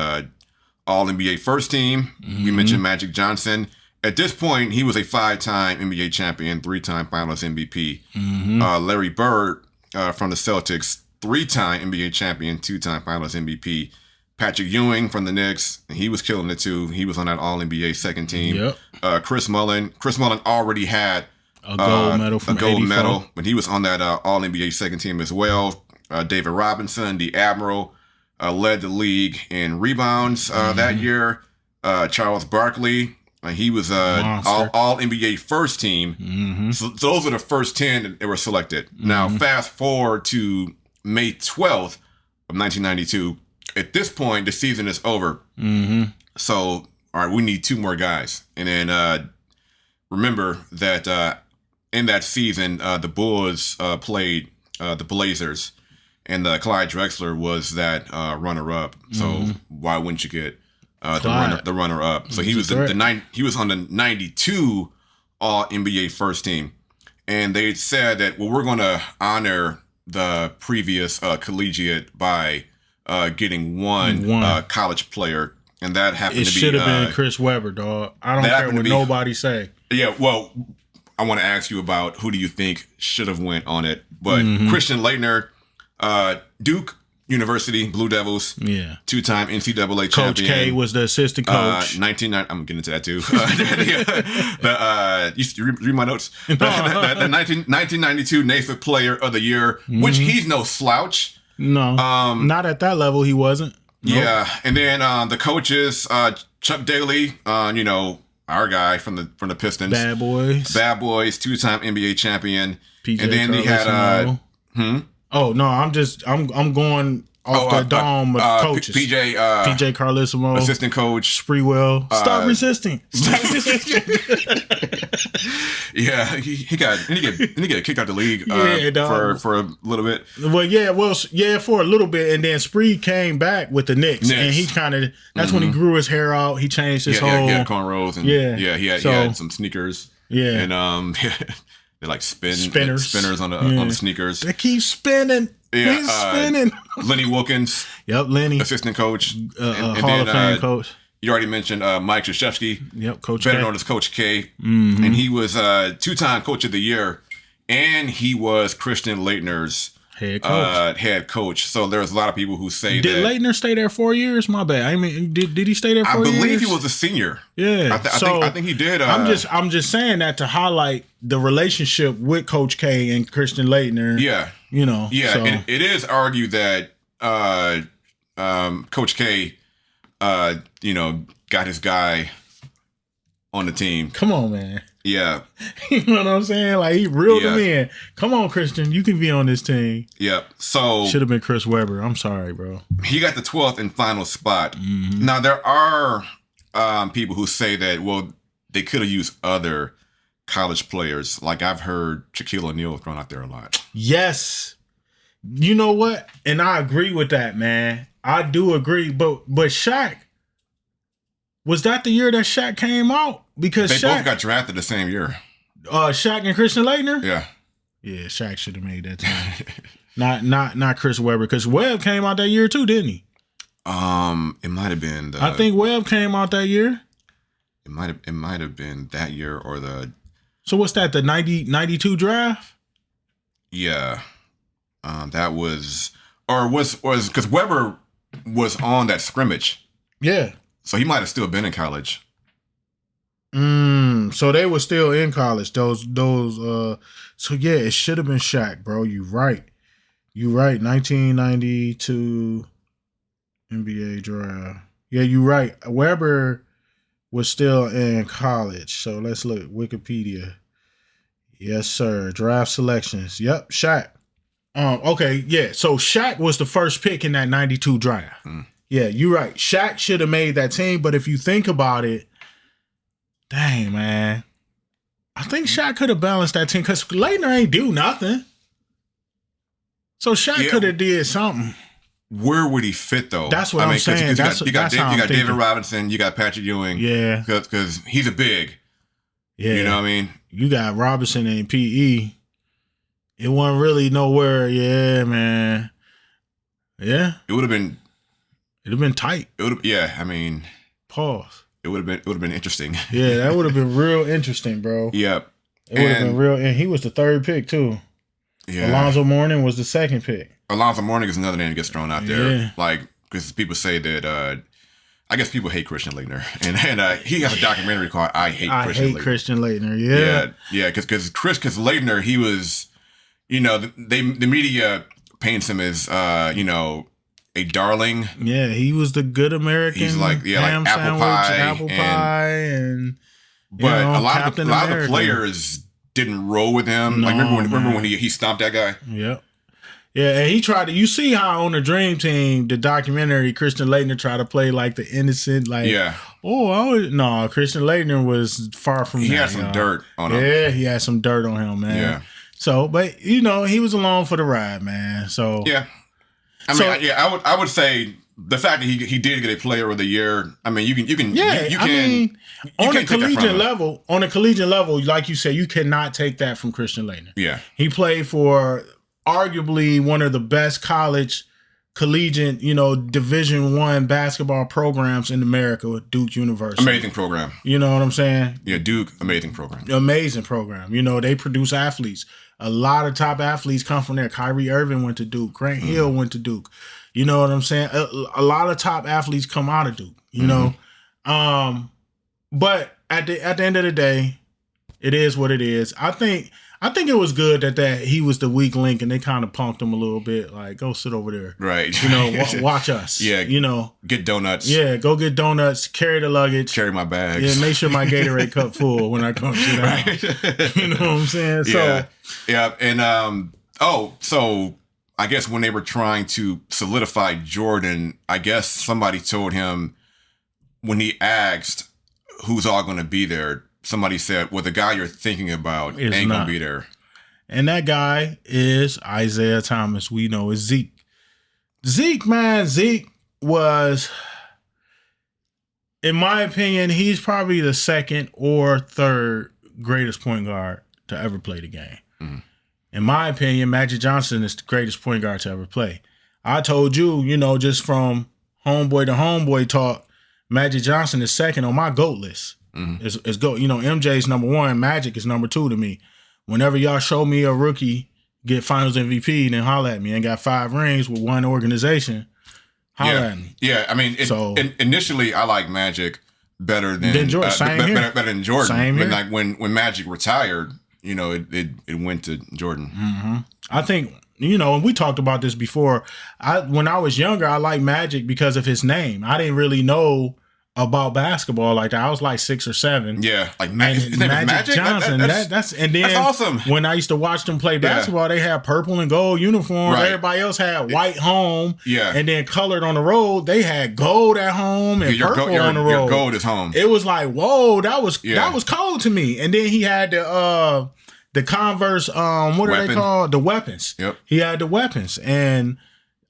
Speaker 2: All NBA first team. We mentioned Magic Johnson. At this point, he was a 5-time NBA champion, 3-time Finals MVP. Larry Bird from the Celtics, 3-time NBA champion, 2-time Finals MVP. Patrick Ewing from the Knicks, he was killing it too. He was on that All-NBA second team.
Speaker 1: Yep.
Speaker 2: Chris Mullin already had
Speaker 1: a gold medal from
Speaker 2: but he was on that All-NBA second team as well. David Robinson, the Admiral, led the league in rebounds that year. Charles Barkley, he was All-NBA first team. So those are the first 10 that were selected. Now, fast forward to May 12th of 1992. At this point, the season is over. So, all right, we need 2 more guys. And then remember that in that season, the Bulls played the Blazers, and Clyde Drexler was that runner-up. So why wouldn't you get the runner-up? So he was he was on the 92 All-NBA first team. And they said that, well, we're going to honor the previous collegiate by getting one college player, and that happened to be. It should have
Speaker 1: been Chris Webber, dog. I don't care what nobody say.
Speaker 2: Yeah, well, I want to ask you about who do you think should have went on it, but Christian Laettner, Duke University Blue Devils, 2-time NCAA champion.
Speaker 1: Coach K was the assistant coach.
Speaker 2: I'm getting into that too. You read my notes. The 1992 Naismith Player of the Year, which he's no slouch.
Speaker 1: No, not at that level. He wasn't. Nope.
Speaker 2: Yeah, and then the coaches, Chuck Daly, our guy from the Pistons,
Speaker 1: Bad Boys,
Speaker 2: 2-time NBA champion.
Speaker 1: PJ
Speaker 2: and then he had
Speaker 1: Oh no, I'm going off the dome of coaches.
Speaker 2: PJ
Speaker 1: Carlissimo,
Speaker 2: assistant coach.
Speaker 1: Spreewell. Stop resisting.
Speaker 2: Yeah, he got kicked out the league for a little bit.
Speaker 1: For a little bit, and then Spree came back with the Knicks. And he kind of that's when he grew his hair out. He changed his whole.
Speaker 2: He had cornrows and he had some sneakers. Yeah, and they like spinners on the sneakers.
Speaker 1: They keep spinning.
Speaker 2: Yeah,
Speaker 1: he's spinning.
Speaker 2: Lenny Wilkins.
Speaker 1: Yep, Lenny,
Speaker 2: assistant coach,
Speaker 1: and Hall of Fame coach.
Speaker 2: You already mentioned Mike Krzyzewski.
Speaker 1: Yep, Coach
Speaker 2: better
Speaker 1: K.
Speaker 2: known as Coach K. And he was 2-time Coach of the Year, and he was Christian Laettner's head coach. So there's a lot of people who say
Speaker 1: did
Speaker 2: that.
Speaker 1: Leitner stay there 4 years? My bad. I mean, did he stay there 4 years?
Speaker 2: I believe he was a senior.
Speaker 1: Yeah.
Speaker 2: I think he did.
Speaker 1: I'm just saying that to highlight the relationship with Coach K and Christian Leitner.
Speaker 2: Yeah.
Speaker 1: You know.
Speaker 2: Yeah.
Speaker 1: So.
Speaker 2: It is argued that Coach K, got his guy on the team.
Speaker 1: Come on, man.
Speaker 2: Yeah.
Speaker 1: You know what I'm saying? Like, he reeled him in. Come on, Christian. You can be on this team.
Speaker 2: Yep. So
Speaker 1: should have been Chris Webber. I'm sorry, bro.
Speaker 2: He got the 12th and final spot.
Speaker 1: Mm-hmm.
Speaker 2: Now, there are people who say that, well, they could have used other college players. Like, I've heard Shaquille O'Neal thrown out there a lot.
Speaker 1: Yes. You know what? And I agree with that, man. I do agree. But Shaq, was that the year that Shaq came out? Because
Speaker 2: they
Speaker 1: Shaq
Speaker 2: both got drafted the same year.
Speaker 1: Shaq and Christian Leitner?
Speaker 2: Yeah.
Speaker 1: Yeah, Shaq should have made that team. not Chris Webber, because Webb came out that year too, didn't he?
Speaker 2: It might have been
Speaker 1: I think Webb came out that year.
Speaker 2: It might have been that year or the.
Speaker 1: So what's that? The 92 draft?
Speaker 2: Yeah, that was because Webber was on that scrimmage.
Speaker 1: Yeah.
Speaker 2: So he might have still been in college.
Speaker 1: So they were still in college. Those. So yeah, it should have been Shaq, bro. You right. 1992 NBA draft. Yeah, you right. Webber was still in college. So let's look Wikipedia. Yes, sir. Draft selections. Yep, Shaq. Okay, yeah. So Shaq was the first pick in that 92 draft. Yeah, you're right. Shaq should have made that team, but if you think about it, dang, man. I think Shaq could have balanced that team because Leitner ain't do nothing. So Shaq could have did something.
Speaker 2: Where would he fit, though?
Speaker 1: That's what I'm saying.
Speaker 2: You got David Robinson, you got Patrick Ewing.
Speaker 1: Yeah.
Speaker 2: Because he's a big.
Speaker 1: Yeah.
Speaker 2: You know what I mean?
Speaker 1: You got Robinson and PE. It wasn't really nowhere. Yeah, man. Yeah.
Speaker 2: It would have been.
Speaker 1: It'd have been tight.
Speaker 2: I mean.
Speaker 1: Pause.
Speaker 2: It would have been interesting.
Speaker 1: Yeah, that would have been real interesting, bro.
Speaker 2: Yep.
Speaker 1: It would have been real, and he was the third pick too. Yeah. Alonzo Mourning was the second pick.
Speaker 2: Alonzo Mourning is another name that gets thrown out there. Yeah. Like, because people say that. I guess people hate Christian Leitner, and he has a documentary called "I Hate Christian Leitner."
Speaker 1: Yeah,
Speaker 2: because Leitner, he was, the media paints him as a darling.
Speaker 1: Yeah, he was the good American.
Speaker 2: He's like
Speaker 1: ham
Speaker 2: like
Speaker 1: apple pie, and
Speaker 2: but a lot of the players didn't roll with him.
Speaker 1: No,
Speaker 2: like remember when he stomped that guy?
Speaker 1: Yep. Yeah, and he tried to. You see how on the Dream Team, the documentary, Christian Leitner tried to play like the innocent, like, no, Christian Leitner was far from that.
Speaker 2: He had some dirt on him.
Speaker 1: Yeah, he had some dirt on him, man.
Speaker 2: Yeah.
Speaker 1: So, but he was along for the ride, man. So
Speaker 2: yeah, I would say the fact that he did get a Player of the Year. I mean, you can
Speaker 1: on a collegiate level, like you said, you cannot take that from Christian Leitner.
Speaker 2: Yeah,
Speaker 1: he played for arguably one of the best collegiate, Division I basketball programs in America with Duke University.
Speaker 2: Amazing program.
Speaker 1: You know what I'm saying?
Speaker 2: Yeah, Duke, amazing program.
Speaker 1: Amazing program. They produce athletes. A lot of top athletes come from there. Kyrie Irving went to Duke. Grant Hill went to Duke. You know what I'm saying? A lot of top athletes come out of Duke, you know? But at the end of the day, it is what it is. I think it was good that he was the weak link and they kind of punked him a little bit. Like, go sit over there.
Speaker 2: Right.
Speaker 1: Watch us.
Speaker 2: Yeah. Get donuts.
Speaker 1: Yeah, go get donuts, carry the luggage.
Speaker 2: Carry my bags.
Speaker 1: Yeah, make sure my Gatorade cup full when I come sit down. Right. You know what I'm saying?
Speaker 2: Yeah. Yeah. And, so I guess when they were trying to solidify Jordan, I guess somebody told him when he asked who's all going to be there, somebody said, well, the guy you're thinking about ain't going to be there.
Speaker 1: And that guy is Isaiah Thomas. We know is Zeke. Zeke was, in my opinion, he's probably the second or third greatest point guard to ever play the game. Mm-hmm. In my opinion, Magic Johnson is the greatest point guard to ever play. I told you, just from homeboy to homeboy talk, Magic Johnson is second on my GOAT list. Mm-hmm. It's go. MJ's number one. Magic is number two to me. Whenever y'all show me a rookie, get Finals MVP, then holla at me. And got 5 rings with one organization. Holla at me.
Speaker 2: Yeah, I mean, initially I like Magic better than
Speaker 1: Jordan.
Speaker 2: Better than Jordan.
Speaker 1: Same
Speaker 2: but
Speaker 1: here.
Speaker 2: like when Magic retired, you know, it went to Jordan.
Speaker 1: Mm-hmm. I think, you know, and we talked about this before. When I was younger, I liked Magic because of his name. I didn't really know about basketball like that. I was like 6 or 7.
Speaker 2: Yeah, like
Speaker 1: Magic Johnson. That's
Speaker 2: awesome.
Speaker 1: When I used to watch them play basketball, they had purple and gold uniforms. Right. Everybody else had white home. Yeah, and then colored on the road. They had gold at home and purple on the road.
Speaker 2: Your gold is home.
Speaker 1: It was like, whoa, that was cold to me. And then he had the Converse. What are they called? The weapons.
Speaker 2: Yep.
Speaker 1: He had the weapons, and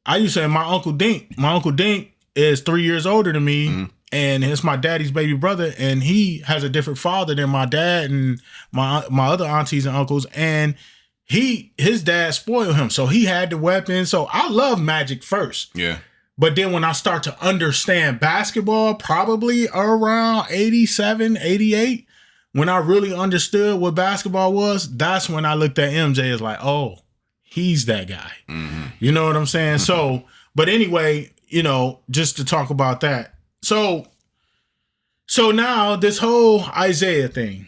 Speaker 1: I used to say my Uncle Dink. My Uncle Dink is 3 years older than me. Mm-hmm. And it's my daddy's baby brother, and he has a different father than my dad and my other aunties and uncles. And his dad spoiled him, so he had the weapon. So I love Magic first.
Speaker 2: Yeah.
Speaker 1: But then when I start to understand basketball, probably around 87, 88, when I really understood what basketball was, that's when I looked at MJ as like, oh, he's that guy. Mm-hmm. You know what I'm saying? Mm-hmm. So, but anyway, you know, just to talk about that. So now this whole Isaiah thing,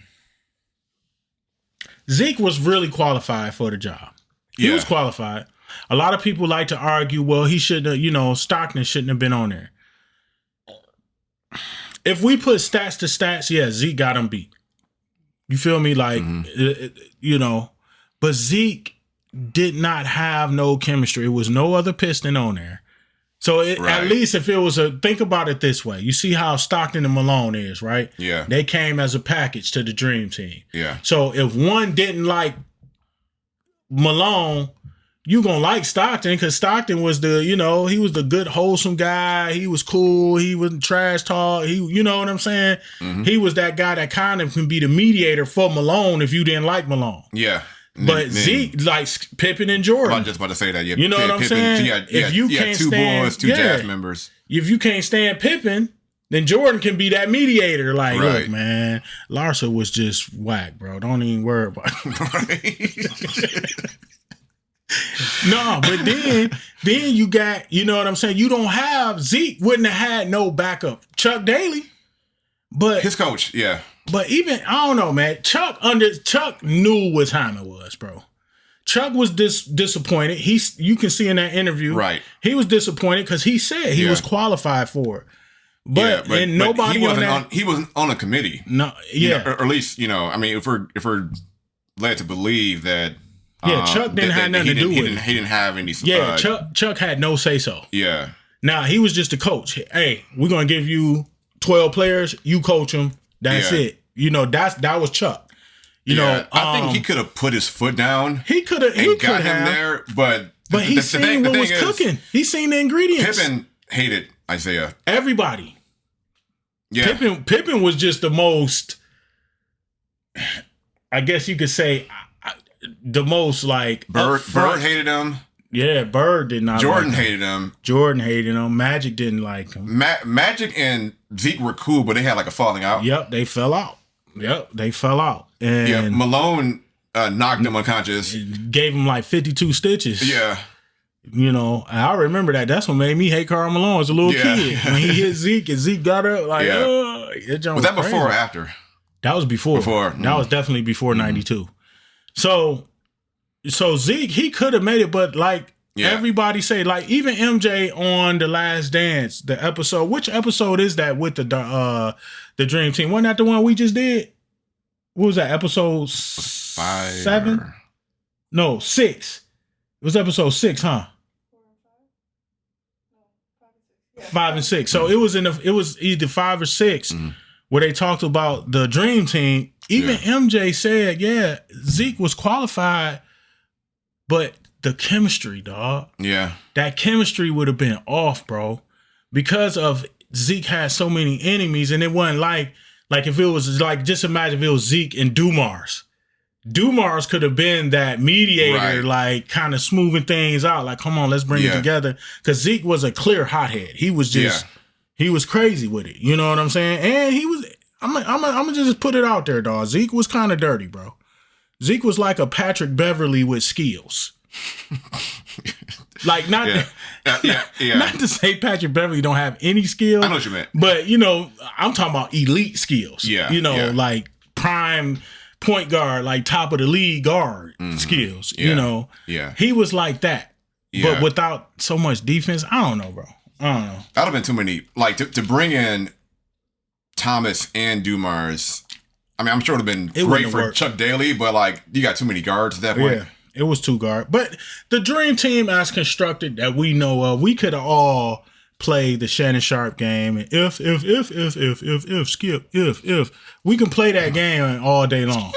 Speaker 1: Zeke was really qualified for the job. He was qualified. A lot of people like to argue, well, he shouldn't have, you know, Stockton shouldn't have been on there. If we put stats to stats, yeah, Zeke got him beat. You feel me? Like, you know, but Zeke did not have no chemistry. It was no other Piston on there. So at least if it was think about it this way. You see how Stockton and Malone is, right?
Speaker 2: Yeah.
Speaker 1: They came as a package to the Dream Team.
Speaker 2: Yeah.
Speaker 1: So if one didn't like Malone, you gonna like Stockton because Stockton was he was the good, wholesome guy. He was cool. He wasn't trash talk. You know what I'm saying? Mm-hmm. He was that guy that kind of can be the mediator for Malone if you didn't like Malone.
Speaker 2: Yeah.
Speaker 1: But Zeke likes Pippen and Jordan.
Speaker 2: I'm just about to say that. Yeah,
Speaker 1: you know what I'm saying?
Speaker 2: If you can't two
Speaker 1: stand,
Speaker 2: boys, two Jazz members. If
Speaker 1: you can't stand Pippen, then Jordan can be that mediator. Like, look, man, Larsa was just whack, bro. Don't even worry about it. No, but then you got, you know what I'm saying? You don't have Zeke wouldn't have had no backup. Chuck Daly, but
Speaker 2: his coach, yeah.
Speaker 1: But even, I don't know, man. Chuck knew what time it was, bro. Chuck was disappointed. You can see in that interview,
Speaker 2: right? He
Speaker 1: was disappointed because he said he was qualified for it. But nobody
Speaker 2: he wasn't on a committee.
Speaker 1: No, yeah,
Speaker 2: or at least I mean, if we're led to believe that.
Speaker 1: Yeah, Chuck didn't have nothing to do with it.
Speaker 2: He didn't have any.
Speaker 1: Yeah, Chuck had no say so.
Speaker 2: Yeah.
Speaker 1: Now he was just a coach. Hey, we're gonna give you 12 players. You coach them. That's it. You know, that was Chuck. You know,
Speaker 2: I think he could have put his foot down.
Speaker 1: He could have. He
Speaker 2: got him there, but
Speaker 1: he seen what was cooking. He seen the ingredients.
Speaker 2: Pippen hated Isaiah.
Speaker 1: Everybody.
Speaker 2: Yeah.
Speaker 1: Pippen was just the most. I guess you could say the most like
Speaker 2: Bird hated him.
Speaker 1: Yeah, Bird did not.
Speaker 2: Jordan hated him.
Speaker 1: Jordan hated him. Magic didn't like him.
Speaker 2: Magic and Zeke were cool, but they had like a falling out.
Speaker 1: Yep, they fell out. And
Speaker 2: Malone knocked him unconscious.
Speaker 1: Gave him like 52 stitches.
Speaker 2: Yeah.
Speaker 1: You know, I remember that. That's what made me hate Karl Malone as a little kid. When he hit Zeke and Zeke got up, like, was
Speaker 2: that before or after?
Speaker 1: That was before. That was definitely before 92. So Zeke, he could have made it, but like everybody say, like even MJ on The Last Dance, the episode. Which episode is that with the Dream Team? Wasn't that the one we just did? What was that? Episode
Speaker 2: 5?
Speaker 1: 7? No, 6. It was episode 6, huh? 5 and 6. So it was either 5 or 6 where they talked about the Dream Team. Even MJ said, Zeke was qualified. But the chemistry, dog.
Speaker 2: Yeah.
Speaker 1: That chemistry would have been off, bro. Because of Zeke had so many enemies, and it wasn't like if it was like, just imagine if it was Zeke and Dumars. Dumars could have been that mediator, like kind of smoothing things out. Like, come on, let's bring it together. Because Zeke was a clear hothead. He was just, he was crazy with it. You know what I'm saying? And he was, I'm gonna just put it out there, dog. Zeke was kind of dirty, bro. Zeke was like a Patrick Beverly with skills. Like not not to say Patrick Beverly don't have any skills.
Speaker 2: I know what you meant.
Speaker 1: But, I'm talking about elite skills.
Speaker 2: Yeah.
Speaker 1: Like prime point guard, like top of the league guard skills.
Speaker 2: Yeah. Yeah.
Speaker 1: He was like that.
Speaker 2: Yeah.
Speaker 1: But without so much defense, I don't know, bro. I don't know.
Speaker 2: That would have been too many. Like, to bring in Thomas and Dumars, I mean, I'm sure it would have been great for Chuck Daly, but, like, you got too many guards at that point. Yeah.
Speaker 1: It was 2 guard. But the dream team as constructed that we know of, we could have all played the Shannon Sharp game. And if, Skip, if. We can play that game all day long.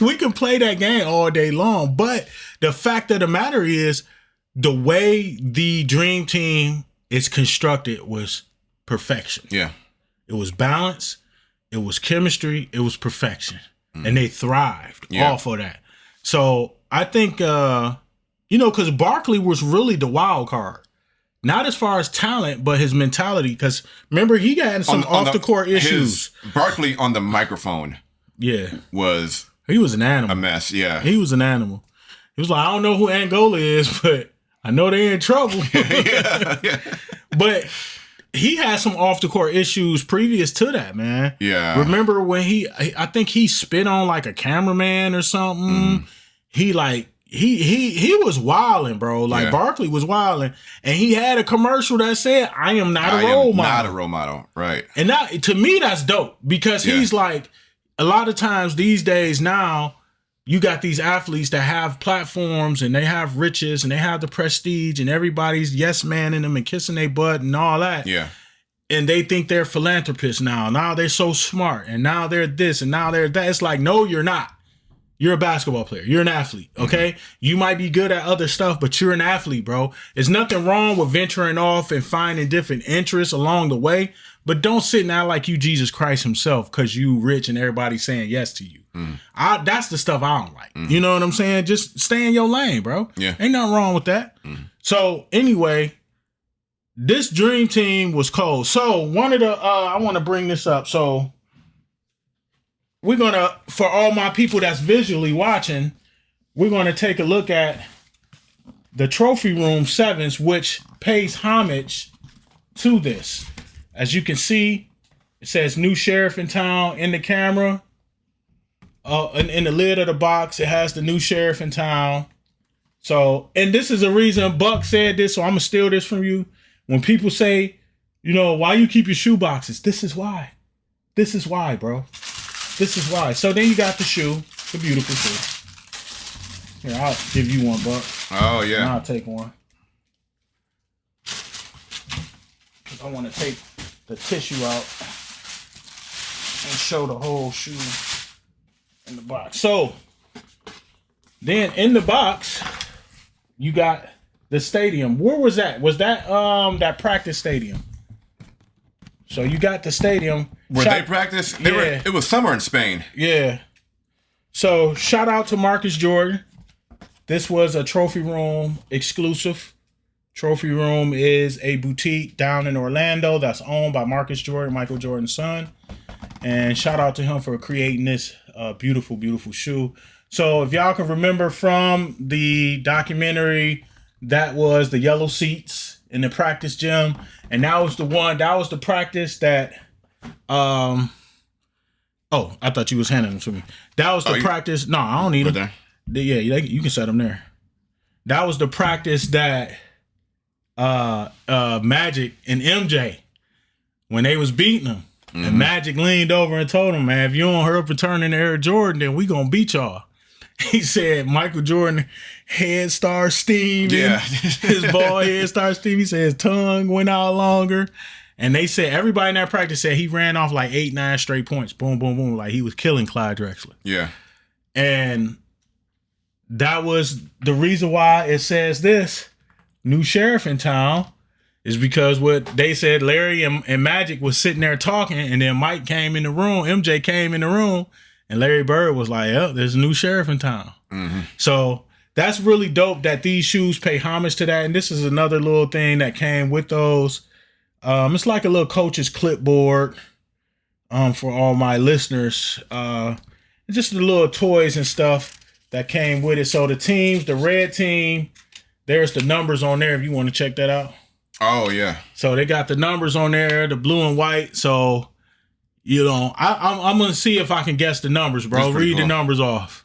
Speaker 1: We can play that game all day long. But the fact of the matter is, the way the dream team is constructed was perfection.
Speaker 2: Yeah.
Speaker 1: It was balance. It was chemistry. It was perfection. And they thrived off of that. So I think, because Barkley was really the wild card. Not as far as talent, but his mentality. Because remember, he got some off-the-court issues.
Speaker 2: Barkley on the microphone
Speaker 1: he was an animal.
Speaker 2: A mess, yeah.
Speaker 1: He was an animal. He was like, I don't know who Angola is, but I know they're in trouble.
Speaker 2: yeah.
Speaker 1: But he had some off the court issues previous to that, man.
Speaker 2: Yeah.
Speaker 1: Remember when I think he spit on like a cameraman or something. He was wilding, bro. Like Barkley was wilding, and he had a commercial that said, "I am not a role model."
Speaker 2: Not a role model, right?
Speaker 1: And that, to me, that's dope because he's like, a lot of times these days now, you got these athletes that have platforms and they have riches and they have the prestige and everybody's yes man in them and kissing their butt and all that.
Speaker 2: Yeah.
Speaker 1: And they think they're philanthropists now. Now they're so smart and now they're this and now they're that. It's like, no, you're not. You're a basketball player. You're an athlete, okay? You might be good at other stuff, but you're an athlete, bro. There's nothing wrong with venturing off and finding different interests along the way, but don't sit and act like you Jesus Christ himself because you rich and everybody's saying yes to you. That's the stuff I don't like. You know what I'm saying? Just stay in your lane, bro.
Speaker 2: Yeah.
Speaker 1: Ain't nothing wrong with that. So anyway, this dream team was cold. So one of the, I want to bring this up. So we're going to, for all my people that's visually watching, we're going to take a look at the Trophy Room 7s, which pays homage to this. As you can see, it says new sheriff in town in the camera. In the lid of the box, it has the new sheriff in town. So, and this is a reason Buck said this, so I'm going to steal this from you. When people say, why you keep your shoe boxes? This is why. This is why, bro. This is why. So then you got the shoe, the beautiful shoe. Here, I'll give you one, Buck.
Speaker 2: Oh, yeah.
Speaker 1: And I'll take one. I want to take the tissue out and show the whole shoe in the box. So then in the box, you got the stadium. Where was that? Was that that practice stadium? So you got the stadium.
Speaker 2: Where they practice? It was summer in Spain.
Speaker 1: Yeah. So shout out to Marcus Jordan. This was a Trophy Room exclusive. Trophy Room is a boutique down in Orlando that's owned by Marcus Jordan, Michael Jordan's son. And shout out to him for creating this beautiful, beautiful shoe. So if y'all can remember from the documentary, that was the yellow seats in the practice gym. And that was the practice that, I thought you was handing them to me. That was the practice. No, I don't need them. Yeah, you can set them there. That was the practice that Magic and MJ, when they was beating them, and Magic leaned over and told him, man, if you don't hurry up and turn into Air Jordan, then we gonna beat y'all. He said Michael Jordan head started steaming. Yeah. His bald head started steaming. He said his tongue went out longer. And they said, everybody in that practice said he ran off like 8-9 straight points. Boom, boom, boom. Like he was killing Clyde Drexler.
Speaker 2: Yeah.
Speaker 1: And that was the reason why it says this new sheriff in town is because what they said, Larry and Magic was sitting there talking, and then Mike came in the room, MJ came in the room, and Larry Bird was like, oh, there's a new sheriff in town. So that's really dope that these shoes pay homage to that. And this is another little thing that came with those. It's like a little coach's clipboard. for all my listeners. Just the little toys and stuff that came with it. So the teams, the red team, there's the numbers on there if you want to check that out.
Speaker 2: Oh yeah.
Speaker 1: So they got the numbers on there, the blue and white. So I'm gonna see if I can guess the numbers, bro. Read cool. The numbers off.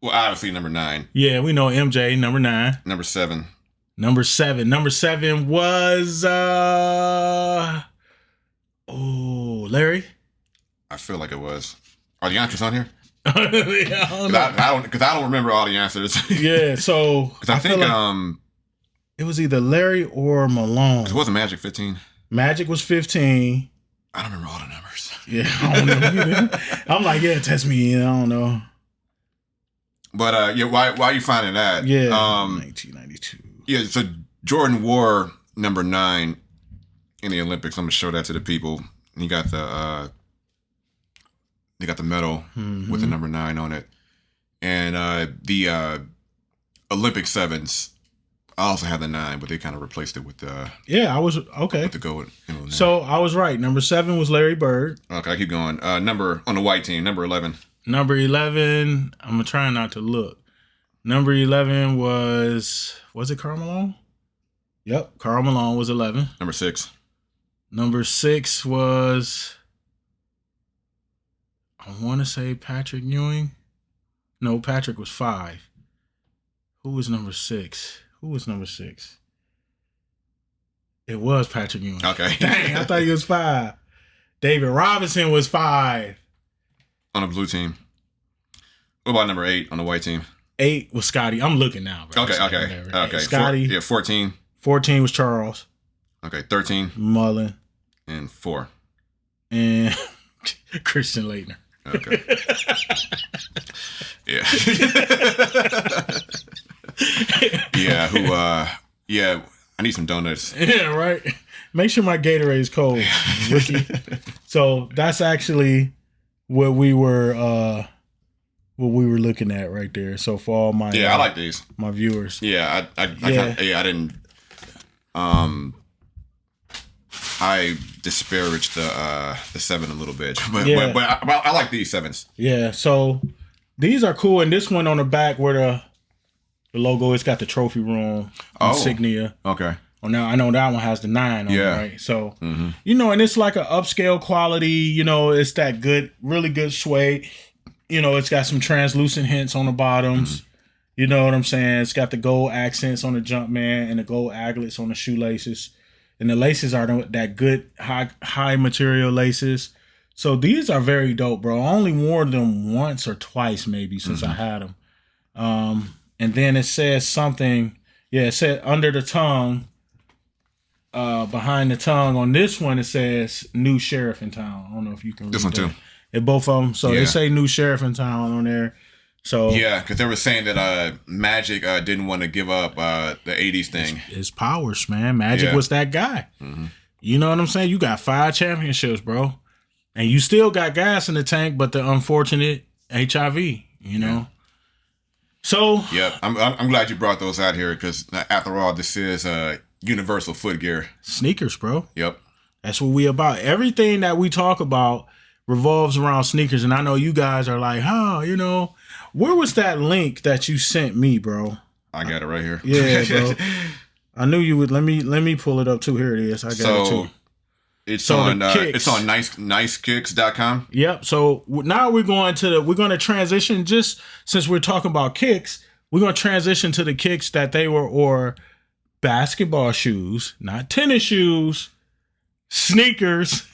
Speaker 2: Well, obviously number 9.
Speaker 1: Yeah, we know MJ, number 9.
Speaker 2: Number 7.
Speaker 1: Number 7. Number 7 was Larry.
Speaker 2: I feel like it was. Are the answers on here?
Speaker 1: Yeah,
Speaker 2: Because I don't remember all the answers.
Speaker 1: Yeah, so
Speaker 2: because I think
Speaker 1: like it was either Larry or Malone.
Speaker 2: It wasn't Magic 15.
Speaker 1: Magic was 15.
Speaker 2: I don't remember all the numbers.
Speaker 1: Yeah, I don't know. I'm like, yeah, test me in. I don't know.
Speaker 2: But yeah, why are you finding that?
Speaker 1: Yeah, 1992.
Speaker 2: Yeah, so Jordan wore number 9 in the Olympics. I'm gonna show that to the people. He got the medal with the number 9 on it, and the Olympic 7s. I also had the 9, but they kind of replaced it with the
Speaker 1: I was okay
Speaker 2: with the gold.
Speaker 1: So I was right. Number 7 was Larry Bird.
Speaker 2: Okay, I keep going. Number on the white team, number 11.
Speaker 1: Number 11. I'm gonna try not to look. Number 11 was it Karl Malone? Yep, Karl Malone was 11.
Speaker 2: Number 6.
Speaker 1: Number 6 was, I want to say Patrick Ewing. No, Patrick was 5. Who was number 6? It was Patrick Ewing.
Speaker 2: Okay.
Speaker 1: Dang, I thought he was 5. David Robinson was 5.
Speaker 2: On the blue team. What about number 8 on the white team?
Speaker 1: 8 was Scotty. I'm looking now, bro.
Speaker 2: Okay.
Speaker 1: Scotty.
Speaker 2: 14.
Speaker 1: 14 was Charles.
Speaker 2: Okay, 13.
Speaker 1: Mullen.
Speaker 2: And 4.
Speaker 1: And Christian Laettner.
Speaker 2: Okay. Yeah. Yeah, I need some donuts.
Speaker 1: Yeah, right. Make sure my Gatorade is cold, rookie. So that's actually what we were looking at right there. So for all my
Speaker 2: I like these.
Speaker 1: My viewers.
Speaker 2: Yeah, I didn't. I disparaged the 7 a little bit, but I like these 7s.
Speaker 1: Yeah, so these are cool, and this one on the back where the logo, it's got the trophy room insignia.
Speaker 2: Okay.
Speaker 1: Oh, now I know that one has the 9 on it, right? So, and it's like an upscale quality. It's that good, really good suede. It's got some translucent hints on the bottoms. You know what I'm saying? It's got the gold accents on the Jumpman and the gold aglets on the shoelaces. And the laces are that good high material laces. So these are very dope, bro. I only wore them once or twice maybe since I had them. And then it says something. Yeah, it said under the tongue, behind the tongue. On this one, it says new sheriff in town. I don't know if you can read
Speaker 2: this one
Speaker 1: that.
Speaker 2: too.
Speaker 1: And both of them. So they say new sheriff in town on there. So
Speaker 2: yeah, because they were saying that Magic didn't want to give up the 80s thing.
Speaker 1: His powers, man. Magic was that guy. You know what I'm saying? You got 5 championships, bro. And you still got gas in the tank, but the unfortunate HIV,
Speaker 2: Yeah.
Speaker 1: So
Speaker 2: yeah, I'm glad you brought those out here because after all, this is universal foot gear.
Speaker 1: Sneakers, bro.
Speaker 2: Yep.
Speaker 1: That's what we about. Everything that we talk about revolves around sneakers. And I know you guys are like, where was that link that you sent me, bro?
Speaker 2: I got it right here.
Speaker 1: Yeah, bro. I knew you would. Let me pull it up too. Here it is. I got it too.
Speaker 2: It's on nicekicks.com.
Speaker 1: Yep. So now we're going to transition, just since we're talking about kicks, we're going to transition to the kicks that they were, or basketball shoes, not tennis shoes, sneakers.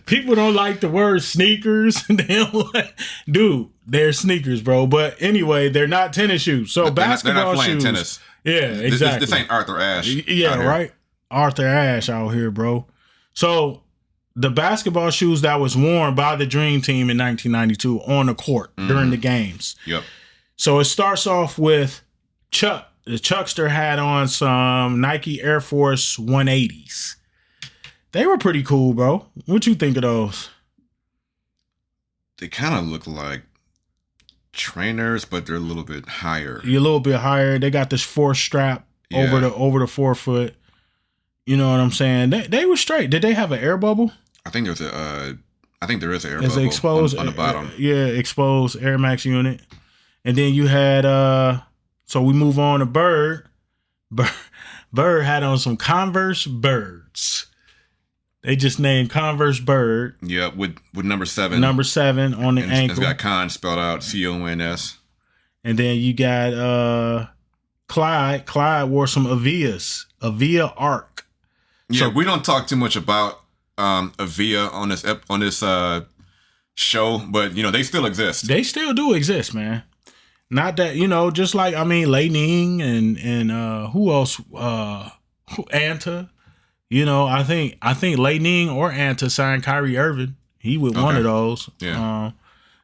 Speaker 1: People don't like the word sneakers. Dude, they're sneakers, bro. But anyway, they're not tennis shoes. So basketball
Speaker 2: they're not playing
Speaker 1: shoes.
Speaker 2: Tennis.
Speaker 1: Yeah, exactly.
Speaker 2: This ain't Arthur Ashe.
Speaker 1: Yeah, right. Arthur Ashe out here, bro. So the basketball shoes that was worn by the Dream Team in 1992 on the court during the games.
Speaker 2: Yep.
Speaker 1: So it starts off with Chuck. The Chuckster had on some Nike Air Force 180s. They were pretty cool, bro. What you think of those?
Speaker 2: They kind of look like trainers, but they're a little bit higher.
Speaker 1: You're a little bit higher. They got this 4 strap over the forefoot. You know what I'm saying? They were straight. Did they have an air bubble?
Speaker 2: I think there's a. I think there is an air
Speaker 1: It's
Speaker 2: bubble
Speaker 1: exposed
Speaker 2: on the bottom.
Speaker 1: Yeah, exposed Air Max unit. And then you had so we move on to Bird. Bird had on some Converse Birds. They just named Converse Bird.
Speaker 2: Yeah, with number 7.
Speaker 1: Number 7 on the ankle.
Speaker 2: It's got Con spelled out CONS.
Speaker 1: And then you got Clyde. Clyde wore some Avias. Avia Arc.
Speaker 2: Yeah,
Speaker 1: So,
Speaker 2: we don't talk too much about Avia on this show, but they still exist.
Speaker 1: They still do exist, man. Not that, just like, Lei Ning and who else? Anta. I think Lei Ning or Anta signed Kyrie Irving. He with one of those.
Speaker 2: Yeah.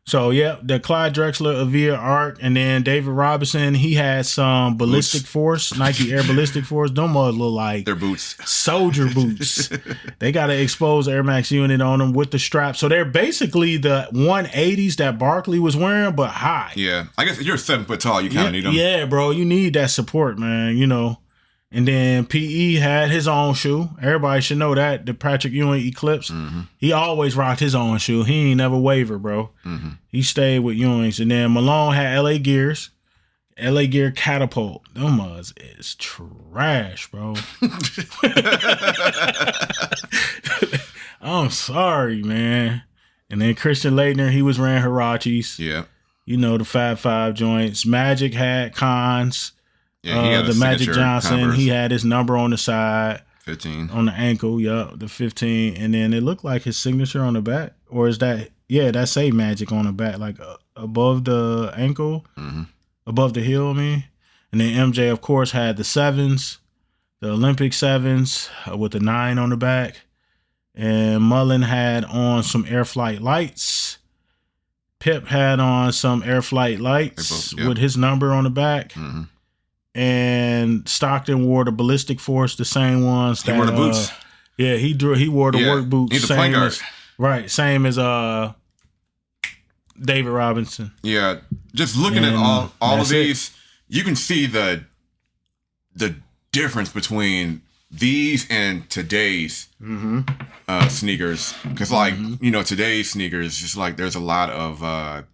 Speaker 1: So yeah, the Clyde Drexler Avia Arc, and then David Robinson. He had some Ballistic Force, Nike Air Ballistic Force. Them look like
Speaker 2: their boots,
Speaker 1: soldier boots. They got an exposed Air Max unit on them with the strap. So they're basically the 180s that Barkley was wearing, but high.
Speaker 2: Yeah, I guess if you're 7 foot tall, you kind of need them.
Speaker 1: Yeah, bro, you need that support, man. And then PE had his own shoe. Everybody should know that. The Patrick Ewing Eclipse. Mm-hmm. He always rocked his own shoe. He ain't never waver, bro. Mm-hmm. He stayed with Ewing's. And then Malone had LA Gears. LA Gear Catapult. Them muds is trash, bro. I'm sorry, man. And then Christian Laettner, he was wearing Hirachis.
Speaker 2: Yeah.
Speaker 1: The Fab Five joints. Magic had Cons.
Speaker 2: Yeah, he had
Speaker 1: the Magic Johnson,
Speaker 2: Converse.
Speaker 1: He had his number on the side.
Speaker 2: 15.
Speaker 1: On the ankle, the 15. And then it looked like his signature on the back. Or is that, that say Magic on the back, like above the ankle, above the heel, And then MJ, of course, had the 7s, the Olympic 7s with the 9 on the back. And Mullen had on some Air Flight lights. Pip had on some Air Flight lights with his number on the back. Mm-hmm. And Stockton wore the Ballistic Force, the same ones.
Speaker 2: He wore the boots.
Speaker 1: He wore the work boots.
Speaker 2: He's a point guard.
Speaker 1: Same as David Robinson.
Speaker 2: Yeah, just looking at all of these, you can see the difference between these and today's sneakers. Because today's sneakers, just like there's a lot of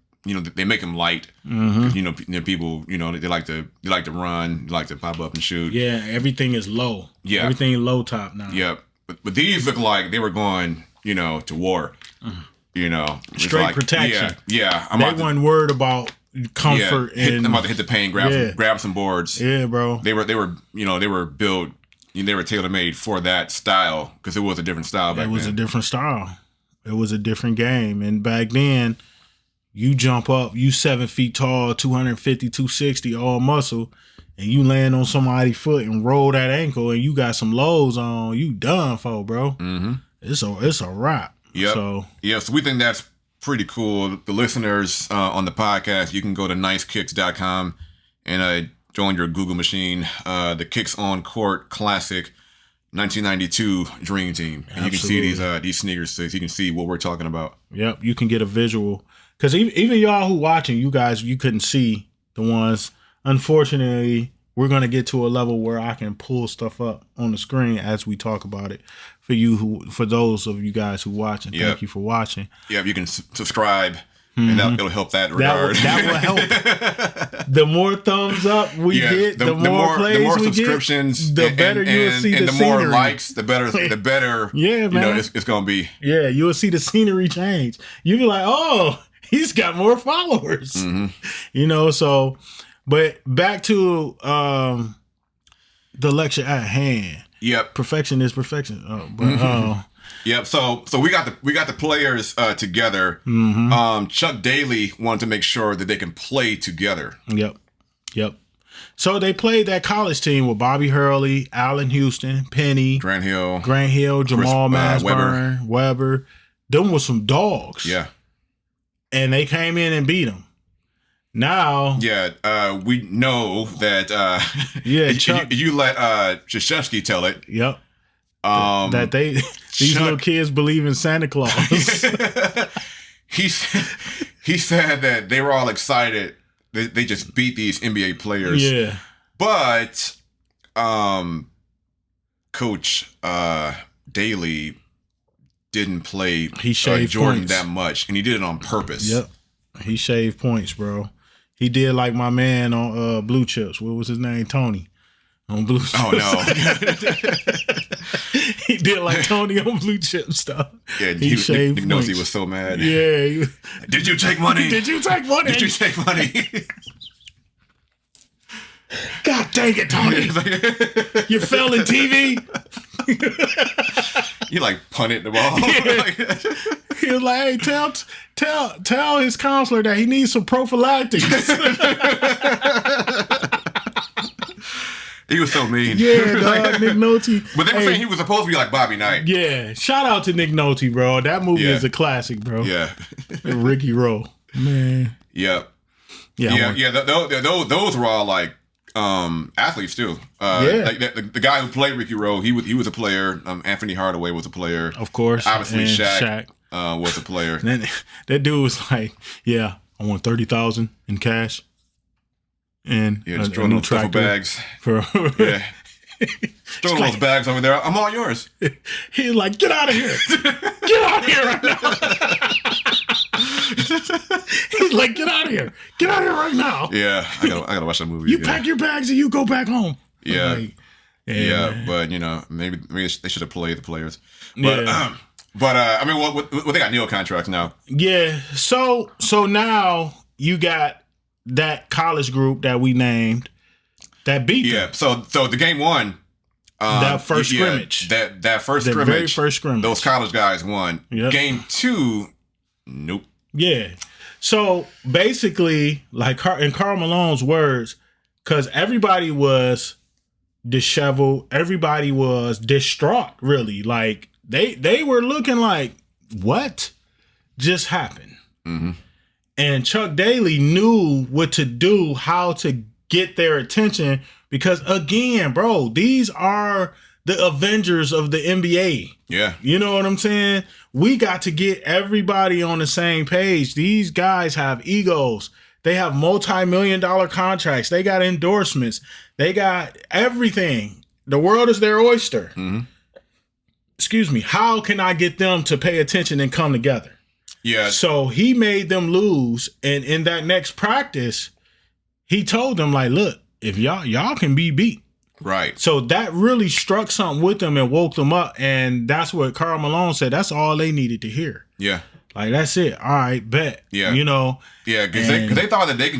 Speaker 2: they make them light. People, they like to run, they like to pop up and shoot.
Speaker 1: Yeah, everything is low.
Speaker 2: Yeah,
Speaker 1: everything is low top now.
Speaker 2: Yeah, but these look like they were going, to war.
Speaker 1: Straight protection.
Speaker 2: Yeah.
Speaker 1: They weren't worried about comfort.
Speaker 2: I'm about to hit the paint, grab some boards.
Speaker 1: Yeah, bro.
Speaker 2: They were built. They were tailor made for that style because it was a different style back then.
Speaker 1: It was a different style. It was a different game, and back then. You jump up, you 7 feet tall, 250, 260, all muscle, and you land on somebody's foot and roll that ankle, and you got some lows on, you done for, bro. Mm-hmm. It's a wrap.
Speaker 2: Yep. So we think that's pretty cool. The listeners on the podcast, you can go to nicekicks.com and join your Google machine. The Kicks on Court Classic 1992 Dream Team, and you can see these sneakers, so you can see what we're talking about.
Speaker 1: Yep, you can get a visual. Because even y'all who watching, you guys, you couldn't see the ones. Unfortunately, we're going to get to a level where I can pull stuff up on the screen as we talk about it. For those of you guys who watching, thank you for watching.
Speaker 2: Yeah, you can subscribe, and it'll help that regard.
Speaker 1: That will help. The more thumbs up we get, the more plays, the more
Speaker 2: subscriptions,
Speaker 1: the better you'll see the scenery.
Speaker 2: And the more likes, the better.
Speaker 1: Yeah, man.
Speaker 2: It's going to be.
Speaker 1: Yeah, you'll see the scenery change. You'll be like, oh. He's got more followers, so, but back to the lecture at hand.
Speaker 2: Yep.
Speaker 1: Perfection is perfection.
Speaker 2: Yep. So we got the players together. Chuck Daly wanted to make sure that they can play together.
Speaker 1: Yep. So they played that college team with Bobby Hurley, Allen Houston, Penny,
Speaker 2: Grant Hill,
Speaker 1: Jamal Mashburn, Weber. Them was some dogs.
Speaker 2: Yeah.
Speaker 1: And they came in and beat them. Now,
Speaker 2: we know that.
Speaker 1: Chuck,
Speaker 2: you let Krzyzewski tell it.
Speaker 1: Yep. That these Chuck, little kids believe in Santa Claus.
Speaker 2: He said that they were all excited. They just beat these NBA players.
Speaker 1: Yeah.
Speaker 2: But, Coach Daly didn't play
Speaker 1: he shaved
Speaker 2: Jordan
Speaker 1: points.
Speaker 2: that much, and he did it on purpose.
Speaker 1: Yep, he shaved points, bro. He did like my man on Blue Chips. What was his name? Tony on Blue Chips.
Speaker 2: Oh no,
Speaker 1: he did like Tony on Blue Chips stuff.
Speaker 2: yeah,
Speaker 1: he shaved
Speaker 2: Nick
Speaker 1: points.
Speaker 2: Nolte was so mad.
Speaker 1: Yeah.
Speaker 2: Did you take money?
Speaker 1: Did you take money?
Speaker 2: Did you take money?
Speaker 1: God dang it, Tony! You fell in TV.
Speaker 2: You like punted the ball.
Speaker 1: He was like, "Hey, tell his counselor that he needs some prophylactics."
Speaker 2: He was so mean.
Speaker 1: Yeah, dog, Nick Nolte.
Speaker 2: But they were saying he was supposed to be like Bobby Knight.
Speaker 1: Yeah, shout out to Nick Nolte, bro. That movie is a classic, bro.
Speaker 2: Yeah.
Speaker 1: Ricky Rowe, man.
Speaker 2: Yep.
Speaker 1: Yeah.
Speaker 2: Those were all like athletes too. Like the guy who played Ricky Rowe, he was a player. Anthony Hardaway was a player,
Speaker 1: of course.
Speaker 2: Obviously,
Speaker 1: and
Speaker 2: Shaq was a player.
Speaker 1: And then that dude was like, "Yeah, I want $30,000 in cash." And
Speaker 2: just throwing those duffel bags. Throwing those bags over there. I'm all yours.
Speaker 1: He's like, "Get out of here! Get out of here right now!" He's like, "Get out of here! Get out of here right now!"
Speaker 2: Yeah, I gotta watch that movie.
Speaker 1: You pack your bags and you go back home.
Speaker 2: Yeah,
Speaker 1: like,
Speaker 2: but maybe they should have played the players. But I mean, what they got Neil contracts now?
Speaker 1: Yeah, so now you got that college group that we named that beat them.
Speaker 2: Yeah, so the game one,
Speaker 1: that first scrimmage,
Speaker 2: that first
Speaker 1: the
Speaker 2: scrimmage,
Speaker 1: very first scrimmage,
Speaker 2: those college guys won.
Speaker 1: Yep.
Speaker 2: Game two, nope.
Speaker 1: Yeah, so basically, like in Karl Malone's words, because everybody was disheveled, everybody was distraught. Really, like they were looking like, what just happened?
Speaker 2: Mm-hmm.
Speaker 1: And Chuck Daly knew what to do, how to get their attention, because again, bro, these are the Avengers of the NBA.
Speaker 2: Yeah.
Speaker 1: You know what I'm saying? We got to get everybody on the same page. These guys have egos. They have multi-million-dollar contracts. They got endorsements. They got everything. The world is their oyster.
Speaker 2: Mm-hmm.
Speaker 1: Excuse me. How can I get them to pay attention and come together?
Speaker 2: Yeah.
Speaker 1: So he made them lose, and in that next practice, he told them, like, look, if y'all can be beat.
Speaker 2: Right.
Speaker 1: So that really struck something with them and woke them up, and that's what Karl Malone said. That's all they needed to hear.
Speaker 2: Yeah.
Speaker 1: Like, that's it. All right, bet.
Speaker 2: Yeah.
Speaker 1: You know.
Speaker 2: Yeah, because they thought that they can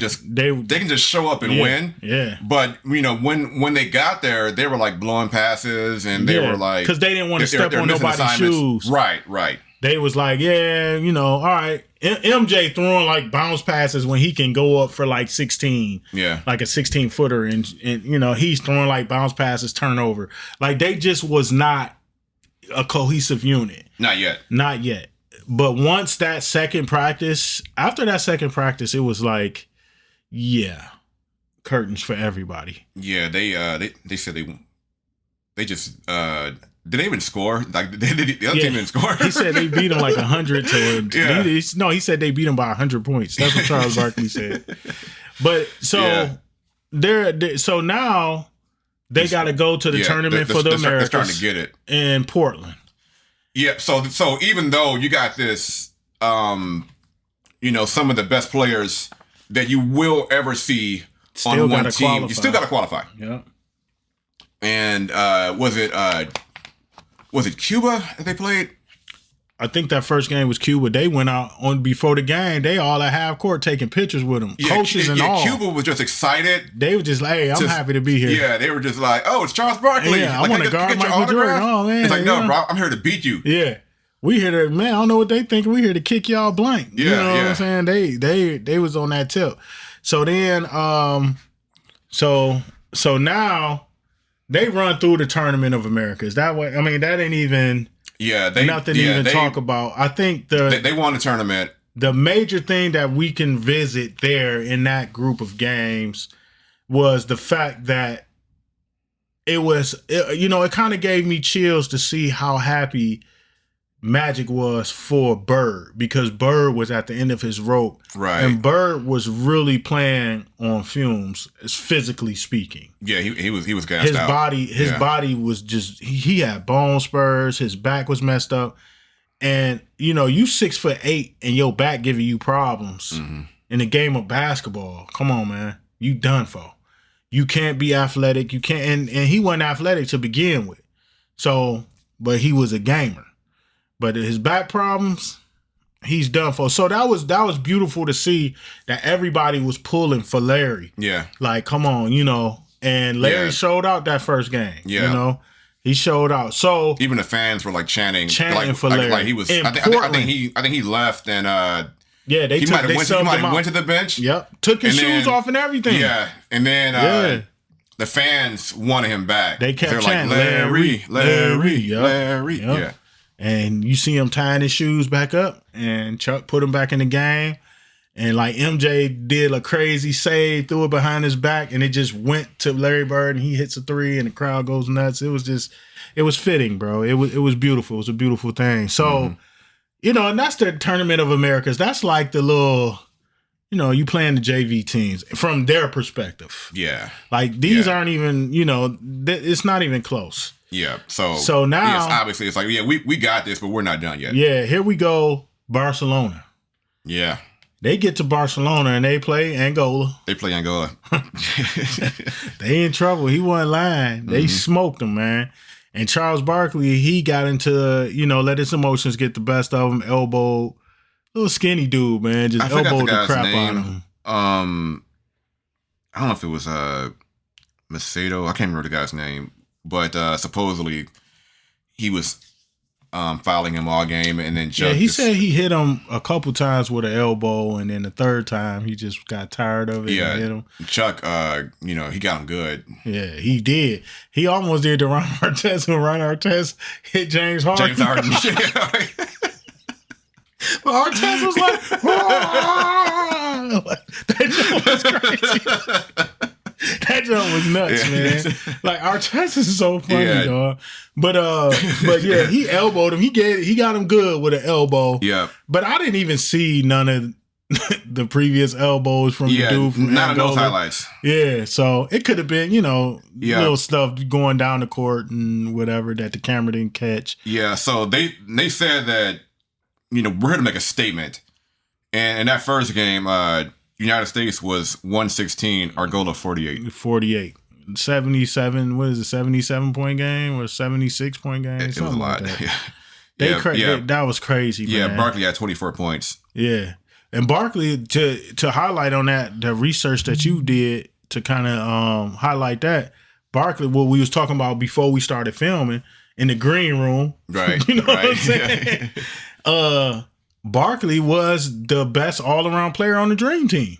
Speaker 2: just show up and win.
Speaker 1: Yeah.
Speaker 2: But when they got there, they were like blowing passes, and they were like,
Speaker 1: because they didn't want to step on nobody's shoes.
Speaker 2: Right.
Speaker 1: They was like, yeah, you know, all right. MJ throwing like bounce passes when he can go up for like 16.
Speaker 2: Yeah. Like
Speaker 1: a 16-footer. And, you know, he's throwing like bounce passes, turnover. Like they just was not a cohesive unit.
Speaker 2: Not yet.
Speaker 1: But once that second practice, after that second practice, it was like, yeah, curtains for everybody.
Speaker 2: Yeah, they said they just did they even score? Like the other team didn't score.
Speaker 1: He said they beat him like 100 to.
Speaker 2: Yeah.
Speaker 1: He said they beat him by 100 points. That's what Charles Barkley said. But so so now they got to go to the tournament for the Americas.
Speaker 2: They're starting to get it
Speaker 1: in Portland.
Speaker 2: Yeah. So even though you got this, some of the best players that you will ever see
Speaker 1: still
Speaker 2: on one team, you still got to qualify.
Speaker 1: Yeah.
Speaker 2: And was it Cuba that they played?
Speaker 1: I think that first game was Cuba. They went out on before the game. They all at half court taking pictures with them, coaches and all.
Speaker 2: Cuba was just excited.
Speaker 1: They were just like, "Hey, I'm happy to be here."
Speaker 2: Yeah, they were just like, "Oh, it's Charles Barkley.
Speaker 1: Yeah, I want to guard Michael Jordan." Oh man,
Speaker 2: it's like, no, bro, I'm here to beat you.
Speaker 1: Yeah, we here to I don't know what they think. We here to kick y'all blank.
Speaker 2: Yeah,
Speaker 1: you know what I'm saying? They was on that tip. So then, so now they run through the Tournament of Americas. That way, I mean, that ain't even.
Speaker 2: Yeah,
Speaker 1: nothing to even talk about. I think
Speaker 2: they won the tournament.
Speaker 1: The major thing that we can visit there in that group of games was the fact that it kind of gave me chills to see how happy Magic was for Bird, because Bird was at the end of his rope.
Speaker 2: Right.
Speaker 1: And Bird was really playing on fumes, physically speaking.
Speaker 2: Yeah, he was gassed out.
Speaker 1: His body was just, he had bone spurs, his back was messed up. And you 6'8" and your back giving you problems in a game of basketball. Come on, man. You done for. You can't be athletic. You can't, and he wasn't athletic to begin with. So, but he was a gamer. But his back problems, he's done for. So that was beautiful to see that everybody was pulling for Larry.
Speaker 2: Yeah.
Speaker 1: Like, come on, and Larry showed out that first game.
Speaker 2: Yeah.
Speaker 1: He showed out. So
Speaker 2: even the fans were like chanting
Speaker 1: for Larry.
Speaker 2: Like he was. I think he left and
Speaker 1: they
Speaker 2: went to the bench.
Speaker 1: Yep, took his shoes off and everything.
Speaker 2: Yeah, and then the fans wanted him back.
Speaker 1: They kept chanting,
Speaker 2: like, Larry.
Speaker 1: Yep.
Speaker 2: Yeah.
Speaker 1: And you see him tying his shoes back up, and Chuck put him back in the game. And like MJ did a crazy save, threw it behind his back, and it just went to Larry Bird, and he hits a three, and the crowd goes nuts. It was fitting, bro. It was beautiful. It was a beautiful thing. So, and that's the Tournament of Americas. That's like the little, you playing the JV teams from their perspective.
Speaker 2: Yeah.
Speaker 1: Like these aren't even, it's not even close.
Speaker 2: Yeah. So
Speaker 1: now,
Speaker 2: yes, obviously, it's like, we got this, but we're not done yet.
Speaker 1: Yeah. Here we go, Barcelona.
Speaker 2: Yeah.
Speaker 1: They get to Barcelona and they play Angola.
Speaker 2: They
Speaker 1: in trouble. He wasn't lying. They smoked him, man. And Charles Barkley, he got into, let his emotions get the best of him, elbowed. Little skinny dude, man. Just elbowed the crap out of him.
Speaker 2: I don't know if it was Macedo. I can't remember the guy's name. But supposedly he was fouling him all game, and then Chuck
Speaker 1: said he hit him a couple times with an elbow, and then the third time he just got tired of it and hit him.
Speaker 2: Chuck, he got him good.
Speaker 1: Yeah, he did. He almost did to Ron Artest when Ron Artest hit James Harden. But Artest was like, that joke was crazy. That joke was nuts, man. Like Artest is so funny, dog. But yeah, he elbowed him. He got him good with an elbow.
Speaker 2: Yeah.
Speaker 1: But I didn't even see none of the previous elbows from the dude from
Speaker 2: none
Speaker 1: Angola.
Speaker 2: of those highlights.
Speaker 1: Yeah, so it could have been, little stuff going down the court and whatever that the camera didn't catch.
Speaker 2: Yeah, so they said that, we're here to make a statement. And in that first game, United States was 116, Angola 48.
Speaker 1: 48. 77, what is it, 77-point game or 76-point game?
Speaker 2: It was a lot.
Speaker 1: Like that. That was crazy, man.
Speaker 2: Yeah, Barkley had 24 points.
Speaker 1: Yeah. And Barkley, to highlight on that, the research that you did to kind of highlight that, Barkley, what we was talking about before we started filming, in the green room.
Speaker 2: Right.
Speaker 1: What I'm saying? Barkley was the best all-around player on the Dream Team.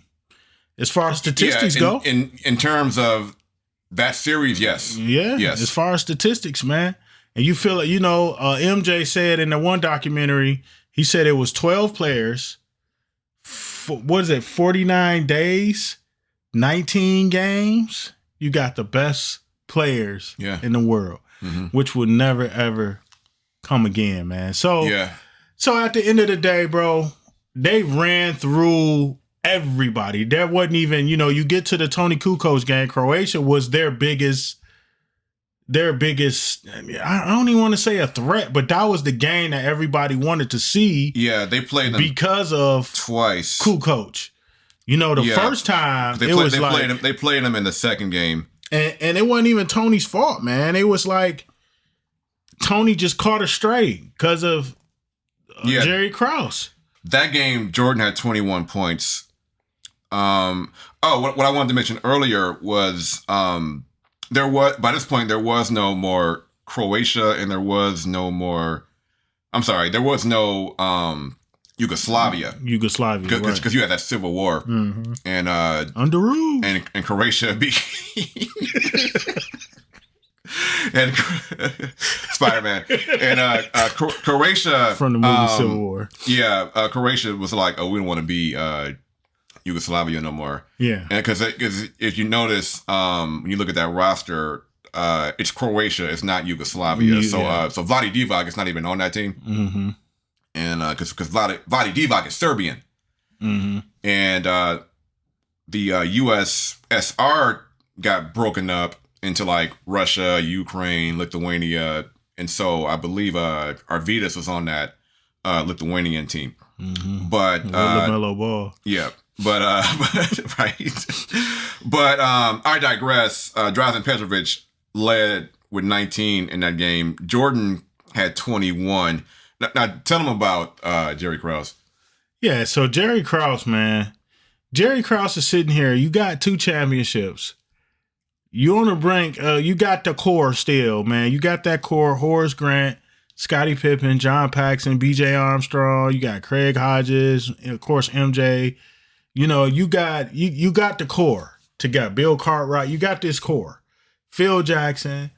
Speaker 1: As far as statistics go.
Speaker 2: In terms of that series, yes.
Speaker 1: Yeah.
Speaker 2: Yes.
Speaker 1: As far as statistics, man. And you feel like, MJ said in the one documentary, he said it was 12 players, 49 days, 19 games. You got the best players in the world, which would never, ever come again, man. So at the end of the day, bro, they ran through everybody. There wasn't even, you get to the Tony Kukoc game, Croatia was their biggest, I don't even want to say a threat, but that was the game that everybody wanted to see.
Speaker 2: Yeah, they played them
Speaker 1: because of
Speaker 2: twice.
Speaker 1: Kukoc. First time
Speaker 2: they played them in the second game.
Speaker 1: And it wasn't even Tony's fault, man. It was like Tony just caught a stray because of Jerry Krause.
Speaker 2: That game, Jordan had 21 points. What I wanted to mention earlier was by this point there was no more Croatia and there was no Yugoslavia. Because you had that civil war and
Speaker 1: Underoos
Speaker 2: and Croatia and Spider-Man and Croatia
Speaker 1: from the movie Civil War.
Speaker 2: Yeah, Croatia was like, oh, we don't want to be Yugoslavia no more.
Speaker 1: Yeah,
Speaker 2: and because if you notice, when you look at that roster, it's Croatia, it's not Yugoslavia. So Vlade Divac is not even on that team, and because Vlade Divac is Serbian, and the USSR got broken up into like Russia, Ukraine, Lithuania, and so I believe Arvydas was on that Lithuanian team. But
Speaker 1: LaMelo Ball.
Speaker 2: Yeah. But right. But I digress. Drazen Petrovic led with 19 in that game. Jordan had 21. Now tell them about Jerry Krause.
Speaker 1: Yeah, so Jerry Krause, man. Jerry Krause is sitting here. You got 2 championships. You on the brink. You got the core still, man. You got that core. Horace Grant, Scottie Pippen, John Paxson, B.J. Armstrong. You got Craig Hodges, and of course MJ. You know, you got the core together. Bill Cartwright. You got this core. Phil Jackson.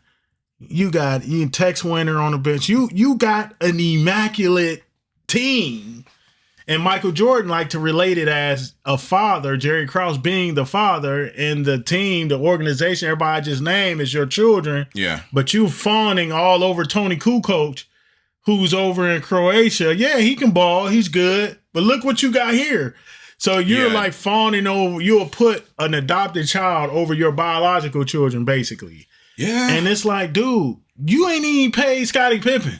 Speaker 1: You got Tex Winter on the bench. You got an immaculate team. And Michael Jordan liked to relate it as a father, Jerry Krause being the father, and the team, the organization, everybody just name is your children.
Speaker 2: Yeah.
Speaker 1: But you fawning all over Tony Kukoc, who's over in Croatia. Yeah, he can ball. He's good. But look what you got here. So you're like fawning over, you'll put an adopted child over your biological children, basically.
Speaker 2: Yeah.
Speaker 1: And it's like, dude, you ain't even paid Scottie Pippen.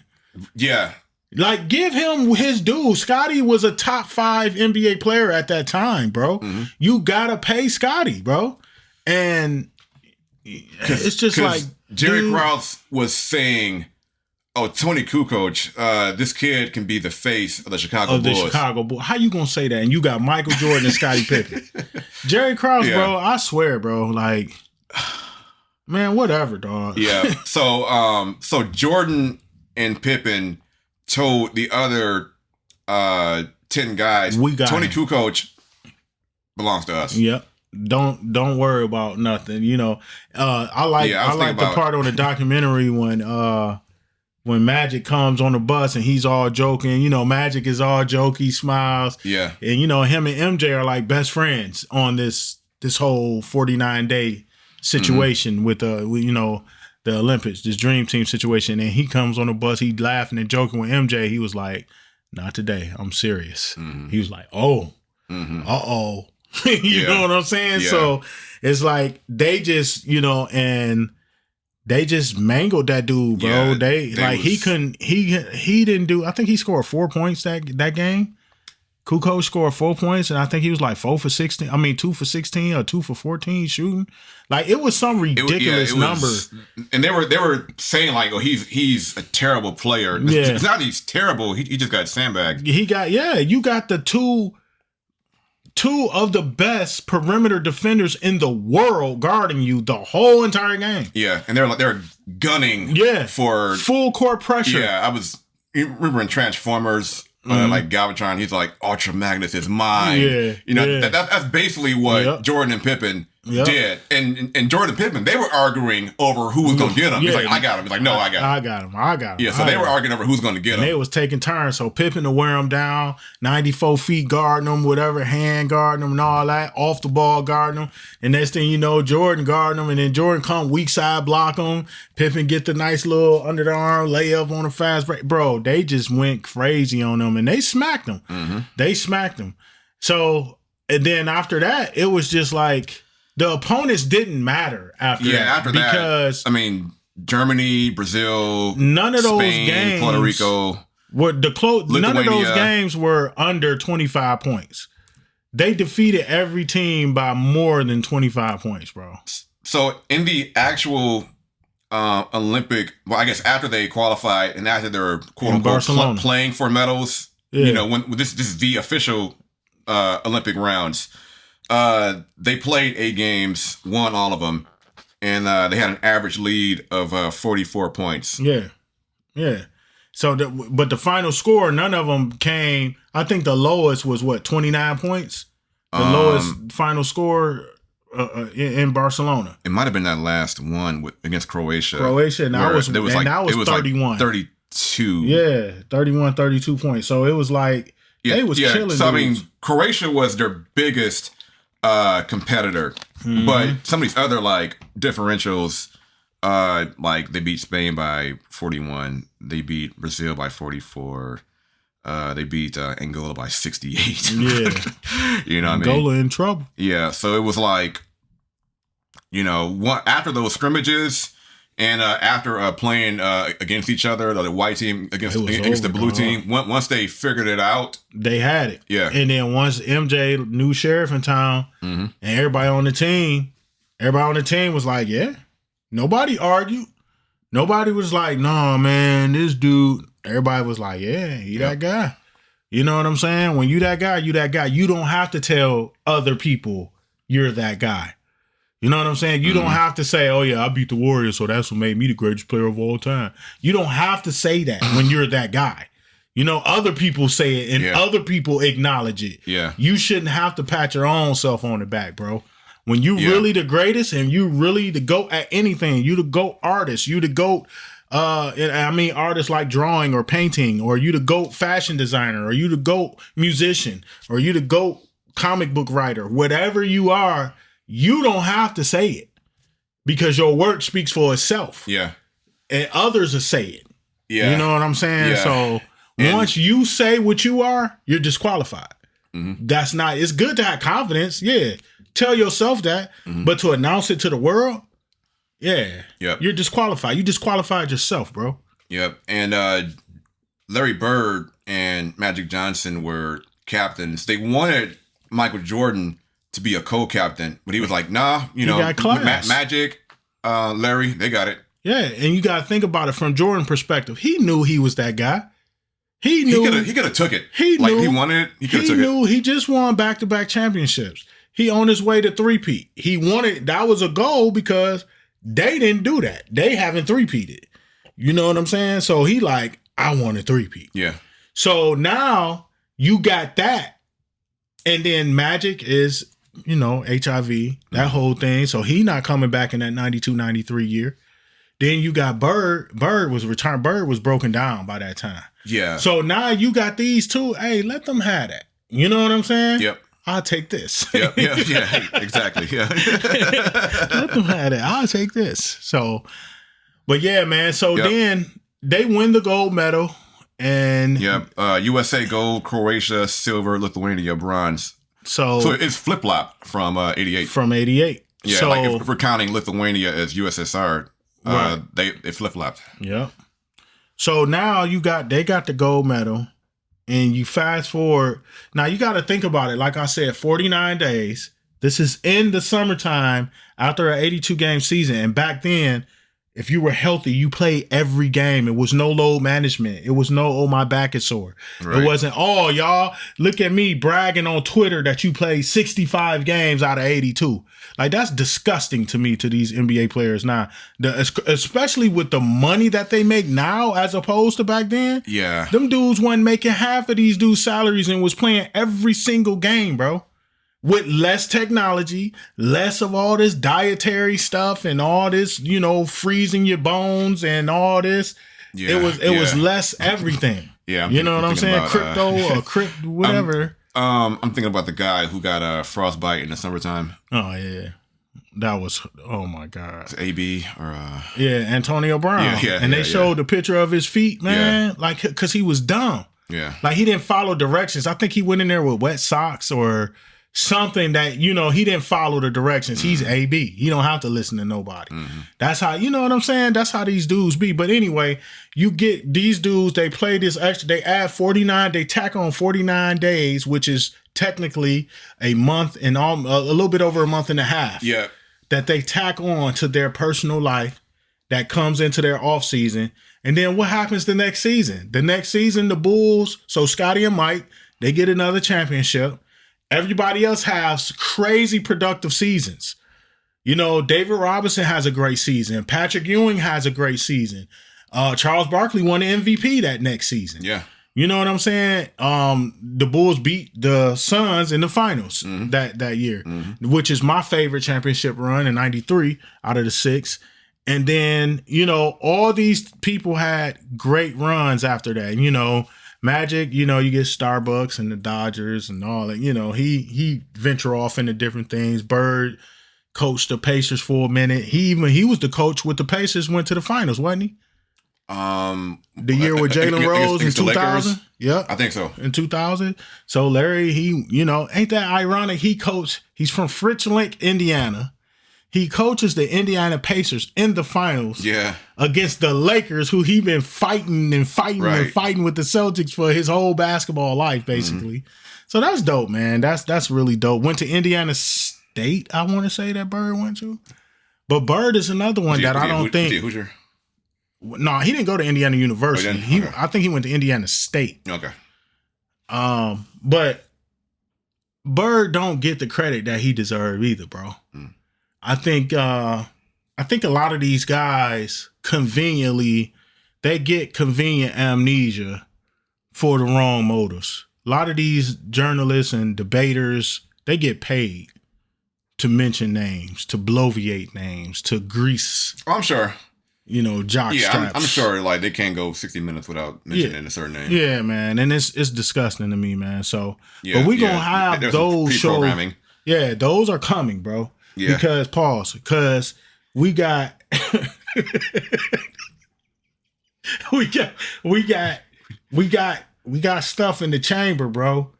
Speaker 2: Yeah.
Speaker 1: Like, give him his due. Scottie was a top 5 NBA player at that time, bro. Mm-hmm. You gotta pay Scottie, bro. And it's just like
Speaker 2: Jerry Krause was saying, "Oh, Tony Kukoc, this kid can be the face of the Chicago Bulls."
Speaker 1: How you gonna say that? And you got Michael Jordan and Scottie Pippen. Jerry Krause, bro. I swear, bro. Like, man, whatever, dog.
Speaker 2: Yeah. So Jordan and Pippen told the other 10 guys, Tony Kukoc belongs to us.
Speaker 1: Yep. Don't worry about nothing. You know, I like the part on the documentary when Magic comes on the bus and he's all joking. You know, Magic is all jokey, smiles.
Speaker 2: Yeah.
Speaker 1: And you know, him and MJ are like best friends on this whole 49-day situation with the Olympics, this dream team situation. And he comes on the bus, he laughing and joking with MJ. He was like, "Not today. I'm serious." He was like, "Oh, uh-oh." You know what I'm saying?
Speaker 2: Yeah.
Speaker 1: So it's like they just, and they just mangled that dude, bro.
Speaker 2: Yeah,
Speaker 1: he didn't do, I think he scored 4 points that game. Kukoc scored 4 points, and I think he was like 2 for 16 or 2 for 14 shooting. Like, it was some ridiculous number.
Speaker 2: And they were saying like, "Oh, he's a terrible player."
Speaker 1: Yeah.
Speaker 2: It's not that he's terrible. He just got sandbagged.
Speaker 1: You got the two of the best perimeter defenders in the world guarding you the whole entire game.
Speaker 2: Yeah, and they're gunning. For
Speaker 1: full court pressure.
Speaker 2: Yeah, you remember in Transformers. Like Galvatron, he's like, "Ultra Magnus is mine."
Speaker 1: Yeah,
Speaker 2: that's basically what Jordan and Pippen did. And Jordan and Pippen, they were arguing over who was going to get him. He's like, "I got him." He's like, "No, I got him." Yeah, so they were arguing over who's going to get him.
Speaker 1: They was taking turns. So Pippen to wear him down, 94 feet guarding him, whatever, hand guarding him and all that, off the ball guarding him. And next thing you know, Jordan guarding him, and then Jordan come weak side block him. Pippen get the nice little under the arm layup on a fast break. Bro, they just went crazy on them, and they smacked him. They smacked him. So, and then after that, it was just like, the opponents didn't matter after that. Because,
Speaker 2: I mean, Germany, Brazil,
Speaker 1: none of those
Speaker 2: Spain,
Speaker 1: games,
Speaker 2: Puerto Rico,
Speaker 1: none of those games were under 25 points. They defeated every team by more than 25 points, bro.
Speaker 2: So in the actual Olympic, well, I guess after they qualified and after they were quote unquote playing for medals, when this is the official Olympic rounds. They played 8 games, won all of them, and they had an average lead of 44 points.
Speaker 1: Yeah. So, but the final score, none of them came. I think the lowest was 29 points. The lowest final score in Barcelona.
Speaker 2: It might have been that last one against Croatia.
Speaker 1: And that was 31,
Speaker 2: like 32.
Speaker 1: Yeah, 31, 32 points. So it was like they was killing.
Speaker 2: So dudes. I mean, Croatia was their biggest competitor, but some of these other like differentials, like they beat Spain by 41, they beat Brazil by 44, they beat Angola by 68. You know what I mean?
Speaker 1: Angola in trouble.
Speaker 2: Yeah, so it was like, after those scrimmages And after playing against each other, the white team against the blue team, once they figured it out,
Speaker 1: they had it.
Speaker 2: Yeah.
Speaker 1: And then once MJ, new sheriff in town, and everybody on the team was like, yeah. Nobody argued. Nobody was like, nah, man, this dude. Everybody was like, yeah, he that guy. You know what I'm saying? When you that guy, you that guy. You don't have to tell other people you're that guy. You know what I'm saying? You don't have to say, oh, yeah, I beat the Warriors, so that's what made me the greatest player of all time. You don't have to say that when you're that guy. You know, other people say it and other people acknowledge it.
Speaker 2: Yeah.
Speaker 1: You shouldn't have to pat your own self on the back, bro. When you really the greatest and you really the GOAT at anything, you the GOAT artist, you the GOAT, artists like drawing or painting, or you the GOAT fashion designer, or you the GOAT musician, or you the GOAT comic book writer, whatever you are, you don't have to say it because your work speaks for itself.
Speaker 2: Yeah.
Speaker 1: And others will say it.
Speaker 2: Yeah.
Speaker 1: You know what I'm saying?
Speaker 2: Yeah.
Speaker 1: So once you say what you are, you're disqualified. That's not, it's good to have confidence. Yeah. Tell yourself that, but to announce it to the world, you're disqualified. You disqualified yourself, bro.
Speaker 2: Yep. And Larry Bird and Magic Johnson were captains. They wanted Michael Jordan to be a co-captain, but he was like, nah,
Speaker 1: got class.
Speaker 2: Magic, Larry, they got it.
Speaker 1: Yeah, and you got to think about it from Jordan's perspective. He knew he was that guy. He knew
Speaker 2: he could have took it.
Speaker 1: He knew
Speaker 2: he wanted it. He could have took
Speaker 1: it. He just won back-to-back championships. He on his way to three-peat. He wanted, that was a goal because they didn't do that. They haven't three-peated. You know what I'm saying? So he like, I want a three-peat.
Speaker 2: Yeah. So
Speaker 1: now you got that. And then Magic is, HIV, that whole thing. So he not coming back in that 92, 93 year. Then you got Bird. Bird was returned. Bird was broken down by that time.
Speaker 2: Yeah.
Speaker 1: So now you got these two. Hey, let them have that. You know what I'm saying?
Speaker 2: Yep.
Speaker 1: I'll take this.
Speaker 2: Yeah. Hey, exactly. Yeah.
Speaker 1: Let them have it. I'll take this. So, but yeah, man. So then they win the gold medal. And
Speaker 2: USA gold, Croatia silver, Lithuania bronze. So it's flip-flop from 88.
Speaker 1: From 88.
Speaker 2: Yeah,
Speaker 1: so,
Speaker 2: like if we're counting Lithuania as USSR, they flip-flopped.
Speaker 1: Yeah. So now they got the gold medal, and you fast forward. Now you got to think about it. Like I said, 49 days. This is in the summertime after an 82-game season. And back then, if you were healthy, you played every game. It was no load management. It was no, oh, my back is sore. Right. It wasn't, oh, y'all, look at me bragging on Twitter that you played 65 games out of 82. Like, that's disgusting to me, to these NBA players now. Especially with the money that they make now as opposed to back then.
Speaker 2: Yeah.
Speaker 1: Them dudes wasn't making half of these dudes' salaries and was playing every single game, bro. With less technology, less of all this dietary stuff and all this, freezing your bones and all this. Yeah, it was less everything.
Speaker 2: Yeah.
Speaker 1: You know what I'm saying? About, crypto or whatever.
Speaker 2: I'm thinking about the guy who got frostbite in the summertime.
Speaker 1: Oh, yeah. That was, oh my God.
Speaker 2: It's AB or
Speaker 1: Antonio Brown. And they showed the picture of his feet, man. Like, because he was dumb.
Speaker 2: Yeah.
Speaker 1: Like, he didn't follow directions. I think he went in there with wet socks or something that, he didn't follow the directions. Mm-hmm. He's AB. He don't have to listen to nobody. Mm-hmm. That's how, you know what I'm saying? That's how these dudes be. But anyway, you get these dudes, they play this extra, they add 49, they tack on 49 days, which is technically a month and a little bit over a month and a half.
Speaker 2: Yeah.
Speaker 1: That they tack on to their personal life that comes into their off season. And then what happens the next season? The next season, the Bulls, so Scotty and Mike, they get another championship. Everybody else has crazy productive seasons. David Robinson has a great season. Patrick Ewing has a great season. Charles Barkley won the MVP that next season.
Speaker 2: Yeah.
Speaker 1: You know what I'm saying? The Bulls beat the Suns in the finals that year, which is my favorite championship run in 93 out of the 6. And then, all these people had great runs after that. Magic, you get Starbucks and the Dodgers and all that. He venture off into different things. Bird coached the Pacers for a minute. He was the coach with the Pacers, went to the finals, wasn't he? The year with Jalen Rose in 2000. Yeah,
Speaker 2: I think so.
Speaker 1: In 2000. So Larry, he, ain't that ironic? He's from Fritz Lake, Indiana. He coaches the Indiana Pacers in the finals against the Lakers, who he been fighting and fighting and fighting with the Celtics for his whole basketball life, basically. So that's dope, man. That's really dope. Went to Indiana State, I want to say that Bird went to. But Bird is another one that I don't think.
Speaker 2: Hoosier?
Speaker 1: No, he didn't go to Indiana University. I think he went to Indiana State.
Speaker 2: Okay.
Speaker 1: But Bird don't get the credit that he deserves either, bro. I think a lot of these guys they get convenient amnesia for the wrong motives. A lot of these journalists and debaters, they get paid to mention names, to bloviate names, to grease.
Speaker 2: Oh, I'm sure.
Speaker 1: Jock straps.
Speaker 2: I'm sure like they can't go 60 minutes without mentioning a certain name.
Speaker 1: Yeah, man. And it's disgusting to me, man. So, but we going to have those shows. Yeah, those are coming, bro. Yeah. Because we got we got stuff in the chamber, bro,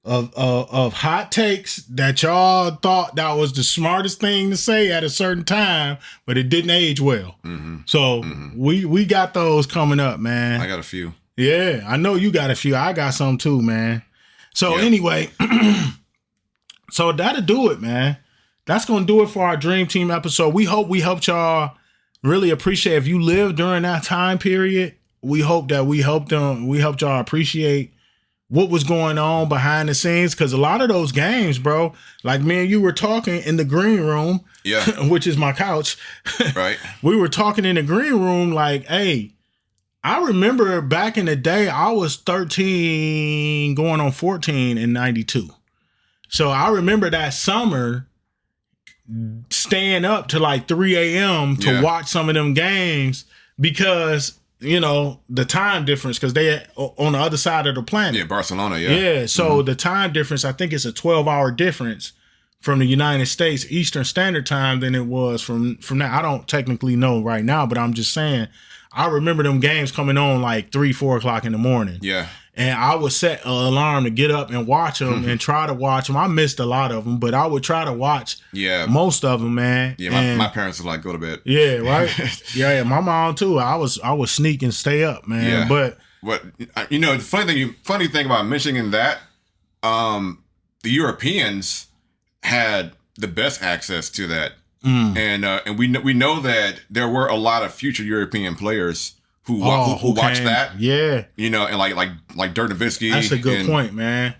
Speaker 1: of hot takes that y'all thought that was the smartest thing to say at a certain time, but it didn't age well. So we got those coming up, man.
Speaker 2: I got a few.
Speaker 1: Yeah, I know you got a few. I got some too, man. So anyway, so that'll do it, man. That's going to do it for our Dream Team episode. We hope we helped y'all really appreciate if you lived during that time period. We hope that we helped y'all appreciate what was going on behind the scenes. Because a lot of those games, bro, like me and you were talking in the green room, which is my couch.
Speaker 2: Right.
Speaker 1: We were talking in the green room like, hey, I remember back in the day, I was 13 going on 14 in 92. So I remember that summer staying up to like 3 a.m. to watch some of them games because, the time difference, because they on the other side of the planet.
Speaker 2: Yeah, Barcelona,
Speaker 1: Yeah, so the time difference, I think it's a 12-hour difference from the United States Eastern Standard Time than it was from that. I don't technically know right now, but I'm just saying, I remember them games coming on like 3, 4 o'clock in the morning.
Speaker 2: Yeah.
Speaker 1: And I would set an alarm to get up and watch them and try to watch them. I missed a lot of them, but I would try to watch most of them, man.
Speaker 2: Yeah, my parents would like, go to bed.
Speaker 1: Yeah, right? yeah, my mom too. I would sneak and stay up, man.
Speaker 2: Yeah.
Speaker 1: But
Speaker 2: the funny thing about mentioning that, the Europeans had the best access to that. And we know that there were a lot of future European players who watched that.
Speaker 1: Yeah.
Speaker 2: And like Dirk Nowitzki.
Speaker 1: That's a good point, man.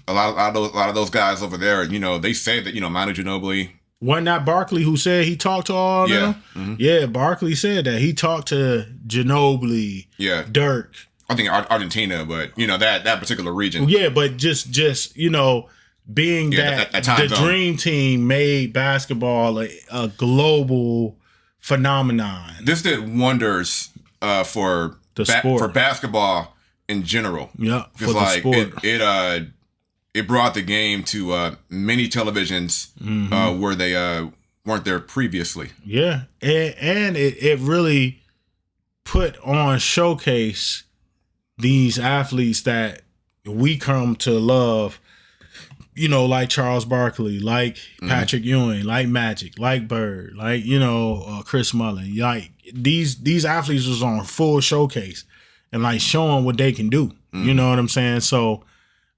Speaker 2: A lot of those guys over there, they say that, Manu Ginobili.
Speaker 1: Wasn't that Barkley who said he talked to all of them? Mm-hmm. Yeah, Barkley said that. He talked to Ginobili, Dirk.
Speaker 2: I think Argentina, but, that particular region.
Speaker 1: Yeah, but just being that the Dream Team made basketball a global phenomenon.
Speaker 2: This did wonders for
Speaker 1: the sport,
Speaker 2: for basketball in general.
Speaker 1: Yeah, for the sport.
Speaker 2: It brought the game to many televisions where they weren't there previously.
Speaker 1: Yeah, and it really put on showcase these athletes that we come to love. Like Charles Barkley, like Patrick Ewing, like Magic, like Bird, like, Chris Mullin. Like these athletes was on full showcase and like showing what they can do. You know what I'm saying? So,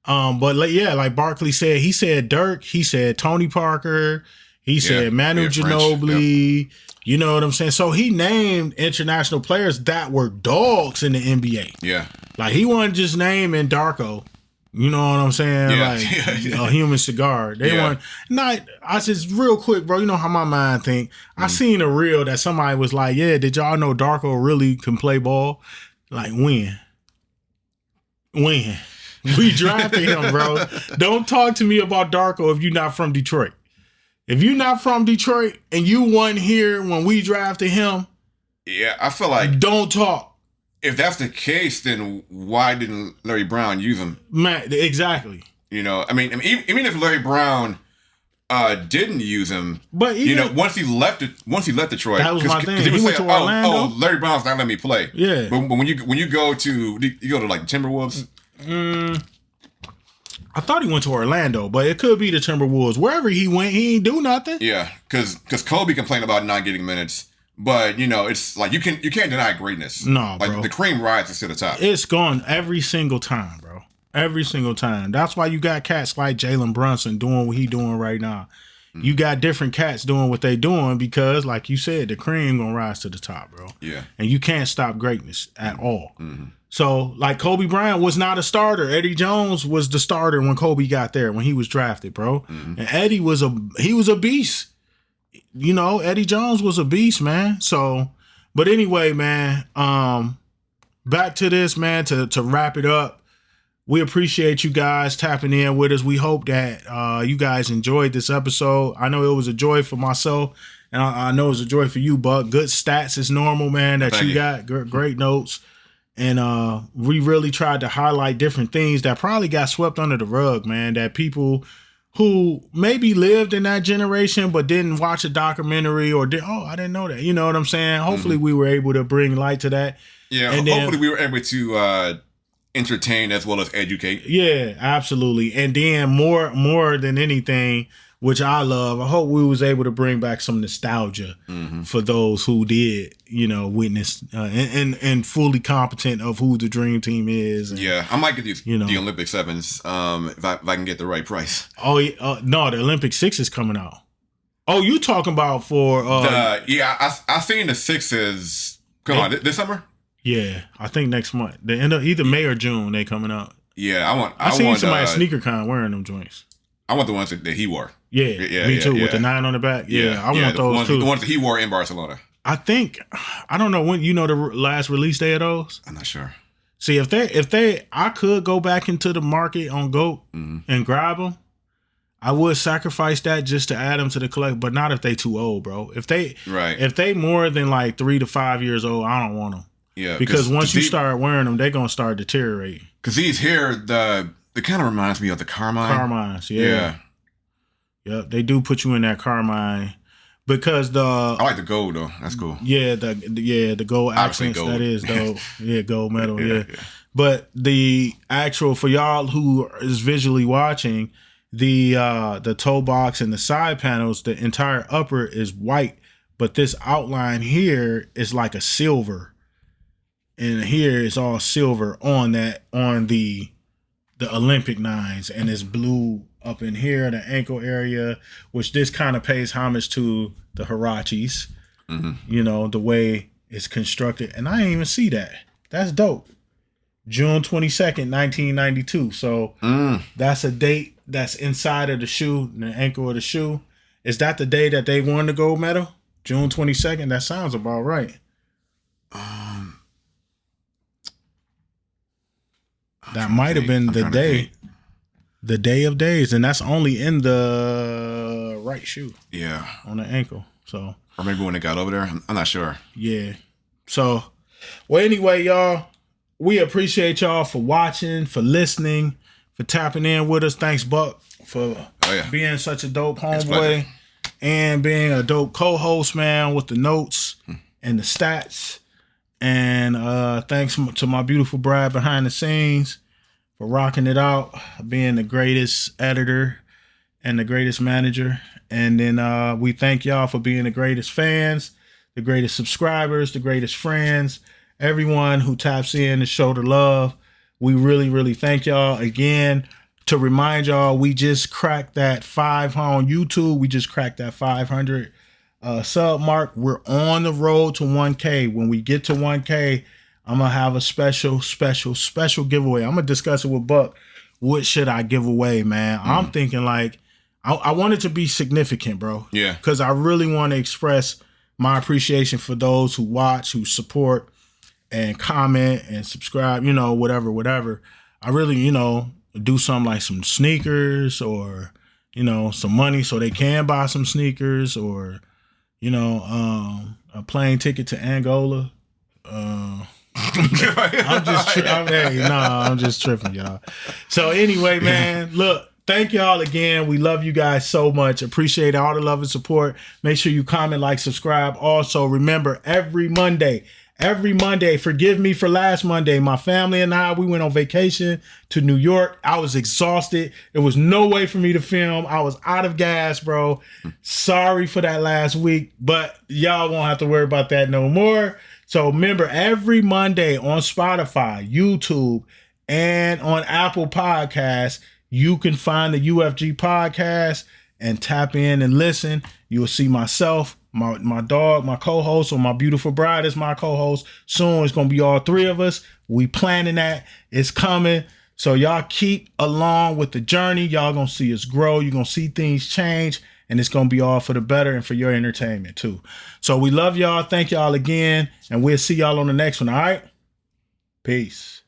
Speaker 1: but like Barkley said, he said Dirk, he said Tony Parker, he said Manu Ginobili. You know what I'm saying? So he named international players that were dogs in the NBA.
Speaker 2: Yeah.
Speaker 1: Like he wasn't just naming Darko. You know what I'm saying?
Speaker 2: Yeah.
Speaker 1: Like a human cigar. They want I just real quick, bro. You know how my mind think. I seen a reel that somebody was like, "Yeah, did y'all know Darko really can play ball?" Like when we drafted him, bro. Don't talk to me about Darko if you're not from Detroit. If you're not from Detroit and you weren't here when we drafted him,
Speaker 2: I feel like
Speaker 1: don't talk.
Speaker 2: If that's the case, then why didn't Larry Brown use him?
Speaker 1: Man, exactly.
Speaker 2: I mean, even if Larry Brown didn't use him,
Speaker 1: but
Speaker 2: once he left Detroit,
Speaker 1: that was my thing.
Speaker 2: He
Speaker 1: went to Orlando.
Speaker 2: Oh, Larry Brown's not letting me play.
Speaker 1: Yeah.
Speaker 2: But when you go to like Timberwolves,
Speaker 1: I thought he went to Orlando, but it could be the Timberwolves. Wherever he went, he ain't do nothing.
Speaker 2: Yeah, because Kobe complained about not getting minutes, but it's like you can't deny greatness.
Speaker 1: No,
Speaker 2: like
Speaker 1: bro.
Speaker 2: the cream rises to the top.
Speaker 1: It's gone every single time, bro. Every single time. That's why you got cats like Jalen Brunson doing what he doing right now. Mm-hmm. You got different cats doing what they doing because, like you said, the cream gonna rise to the top, bro.
Speaker 2: Yeah,
Speaker 1: and you can't stop greatness at all.
Speaker 2: Mm-hmm.
Speaker 1: So, like Kobe Bryant was not a starter. Eddie Jones was the starter when Kobe got there, when he was drafted, bro. Mm-hmm. And Eddie was a beast. Eddie Jones was a beast, man. So, but anyway, man, back to this, man, to wrap it up. We appreciate you guys tapping in with us. We hope that you guys enjoyed this episode. I know it was a joy for myself, and I know it was a joy for you, Buck. Good stats is normal, man, that you got. Great notes. And we really tried to highlight different things that probably got swept under the rug, man, that people who maybe lived in that generation but didn't watch a documentary or I didn't know that. You know what I'm saying? Hopefully we were able to bring light to that.
Speaker 2: Yeah, and hopefully we were able to entertain as well as educate.
Speaker 1: Yeah, absolutely. And then more than anything, which I love, I hope we was able to bring back some nostalgia for those who did, witness and fully competent of who the Dream Team is. And,
Speaker 2: yeah, I might get these the Olympic 7s if I can get the right price.
Speaker 1: Oh, no, the Olympic 6 is coming out. Oh, you talking about for...
Speaker 2: I seen the 6s, this summer?
Speaker 1: Yeah, I think next month. The end of either May or June, they coming out.
Speaker 2: Yeah,
Speaker 1: I seen somebody at SneakerCon wearing them joints.
Speaker 2: I want the ones that he wore.
Speaker 1: Yeah, me too. With the 9 on the back. Yeah, I want those too.
Speaker 2: The ones that he wore in Barcelona.
Speaker 1: I don't know when. The last release day of those.
Speaker 2: I'm not sure.
Speaker 1: See, I could go back into the market on GOAT and grab them. I would sacrifice that just to add them to the collect, but not if they too old, bro. If they more than like 3 to 5 years old, I don't want them.
Speaker 2: Yeah,
Speaker 1: because once you start wearing them, they're gonna start deteriorating.
Speaker 2: Because these here, it kind of reminds me of the Carmine.
Speaker 1: Carmines, yeah. Yep, they do put you in that Carmine because I
Speaker 2: like the gold though. That's cool.
Speaker 1: Yeah, the gold accents. Gold. That is dope. Yeah, gold medal. Yeah. But the actual for y'all who is visually watching, the toe box and the side panels, the entire upper is white, but this outline here is like a silver. And here it's all silver on the Olympic 9s, and it's blue up in here, the ankle area, which this kind of pays homage to the Hirachis, the way it's constructed. And I didn't even see that. That's dope. June 22nd, 1992. So that's a date that's inside of the shoe, the ankle of the shoe. Is that the day that they won the gold medal? June 22nd? That sounds about right. That might have been the day of days, and that's only in the right shoe.
Speaker 2: Yeah,
Speaker 1: on the ankle. So,
Speaker 2: or maybe when it got over there, I'm not sure.
Speaker 1: Yeah. So, well, anyway, y'all, we appreciate y'all for watching, for listening, for tapping in with us. Thanks, Buck, for being such a dope homeboy and being a dope co-host, man, with the notes and the stats. And thanks to my beautiful bride behind the scenes for rocking it out, being the greatest editor and the greatest manager. And then we thank y'all for being the greatest fans, the greatest subscribers, the greatest friends, everyone who taps in to show the love. We really, really thank y'all. Again, to remind y'all, we just cracked that 5 on YouTube. We just cracked that 500 sub mark. We're on the road to 1K. When we get to 1K, I'm gonna have a special giveaway. I'm gonna discuss it with Buck. What should I give away, man? I'm thinking like I want it to be significant, bro.
Speaker 2: Yeah,
Speaker 1: because I really want to express my appreciation for those who watch, who support, and comment and subscribe. Whatever. I really, do something like some sneakers or some money so they can buy some sneakers or. A plane ticket to Angola. I'm just tripping, y'all. So anyway, man, look, thank y'all again. We love you guys so much. Appreciate all the love and support. Make sure you comment, like, subscribe. Also, remember, every Monday every Monday. Forgive me for last Monday. My family and I, we went on vacation to New York. I was exhausted. There was no way for me to film. I was out of gas, bro. Sorry for that last week, but y'all won't have to worry about that no more. So remember, every Monday on Spotify, YouTube, and on Apple Podcasts, you can find the UFG podcast and tap in and listen. You will see myself, my dog, my co-host, or my beautiful bride is my co-host. Soon it's going to be all three of us. We planning that. It's coming. So y'all keep along with the journey. Y'all going to see us grow. You're going to see things change. And it's going to be all for the better and for your entertainment too. So we love y'all. Thank y'all again. And we'll see y'all on the next one. All right? Peace.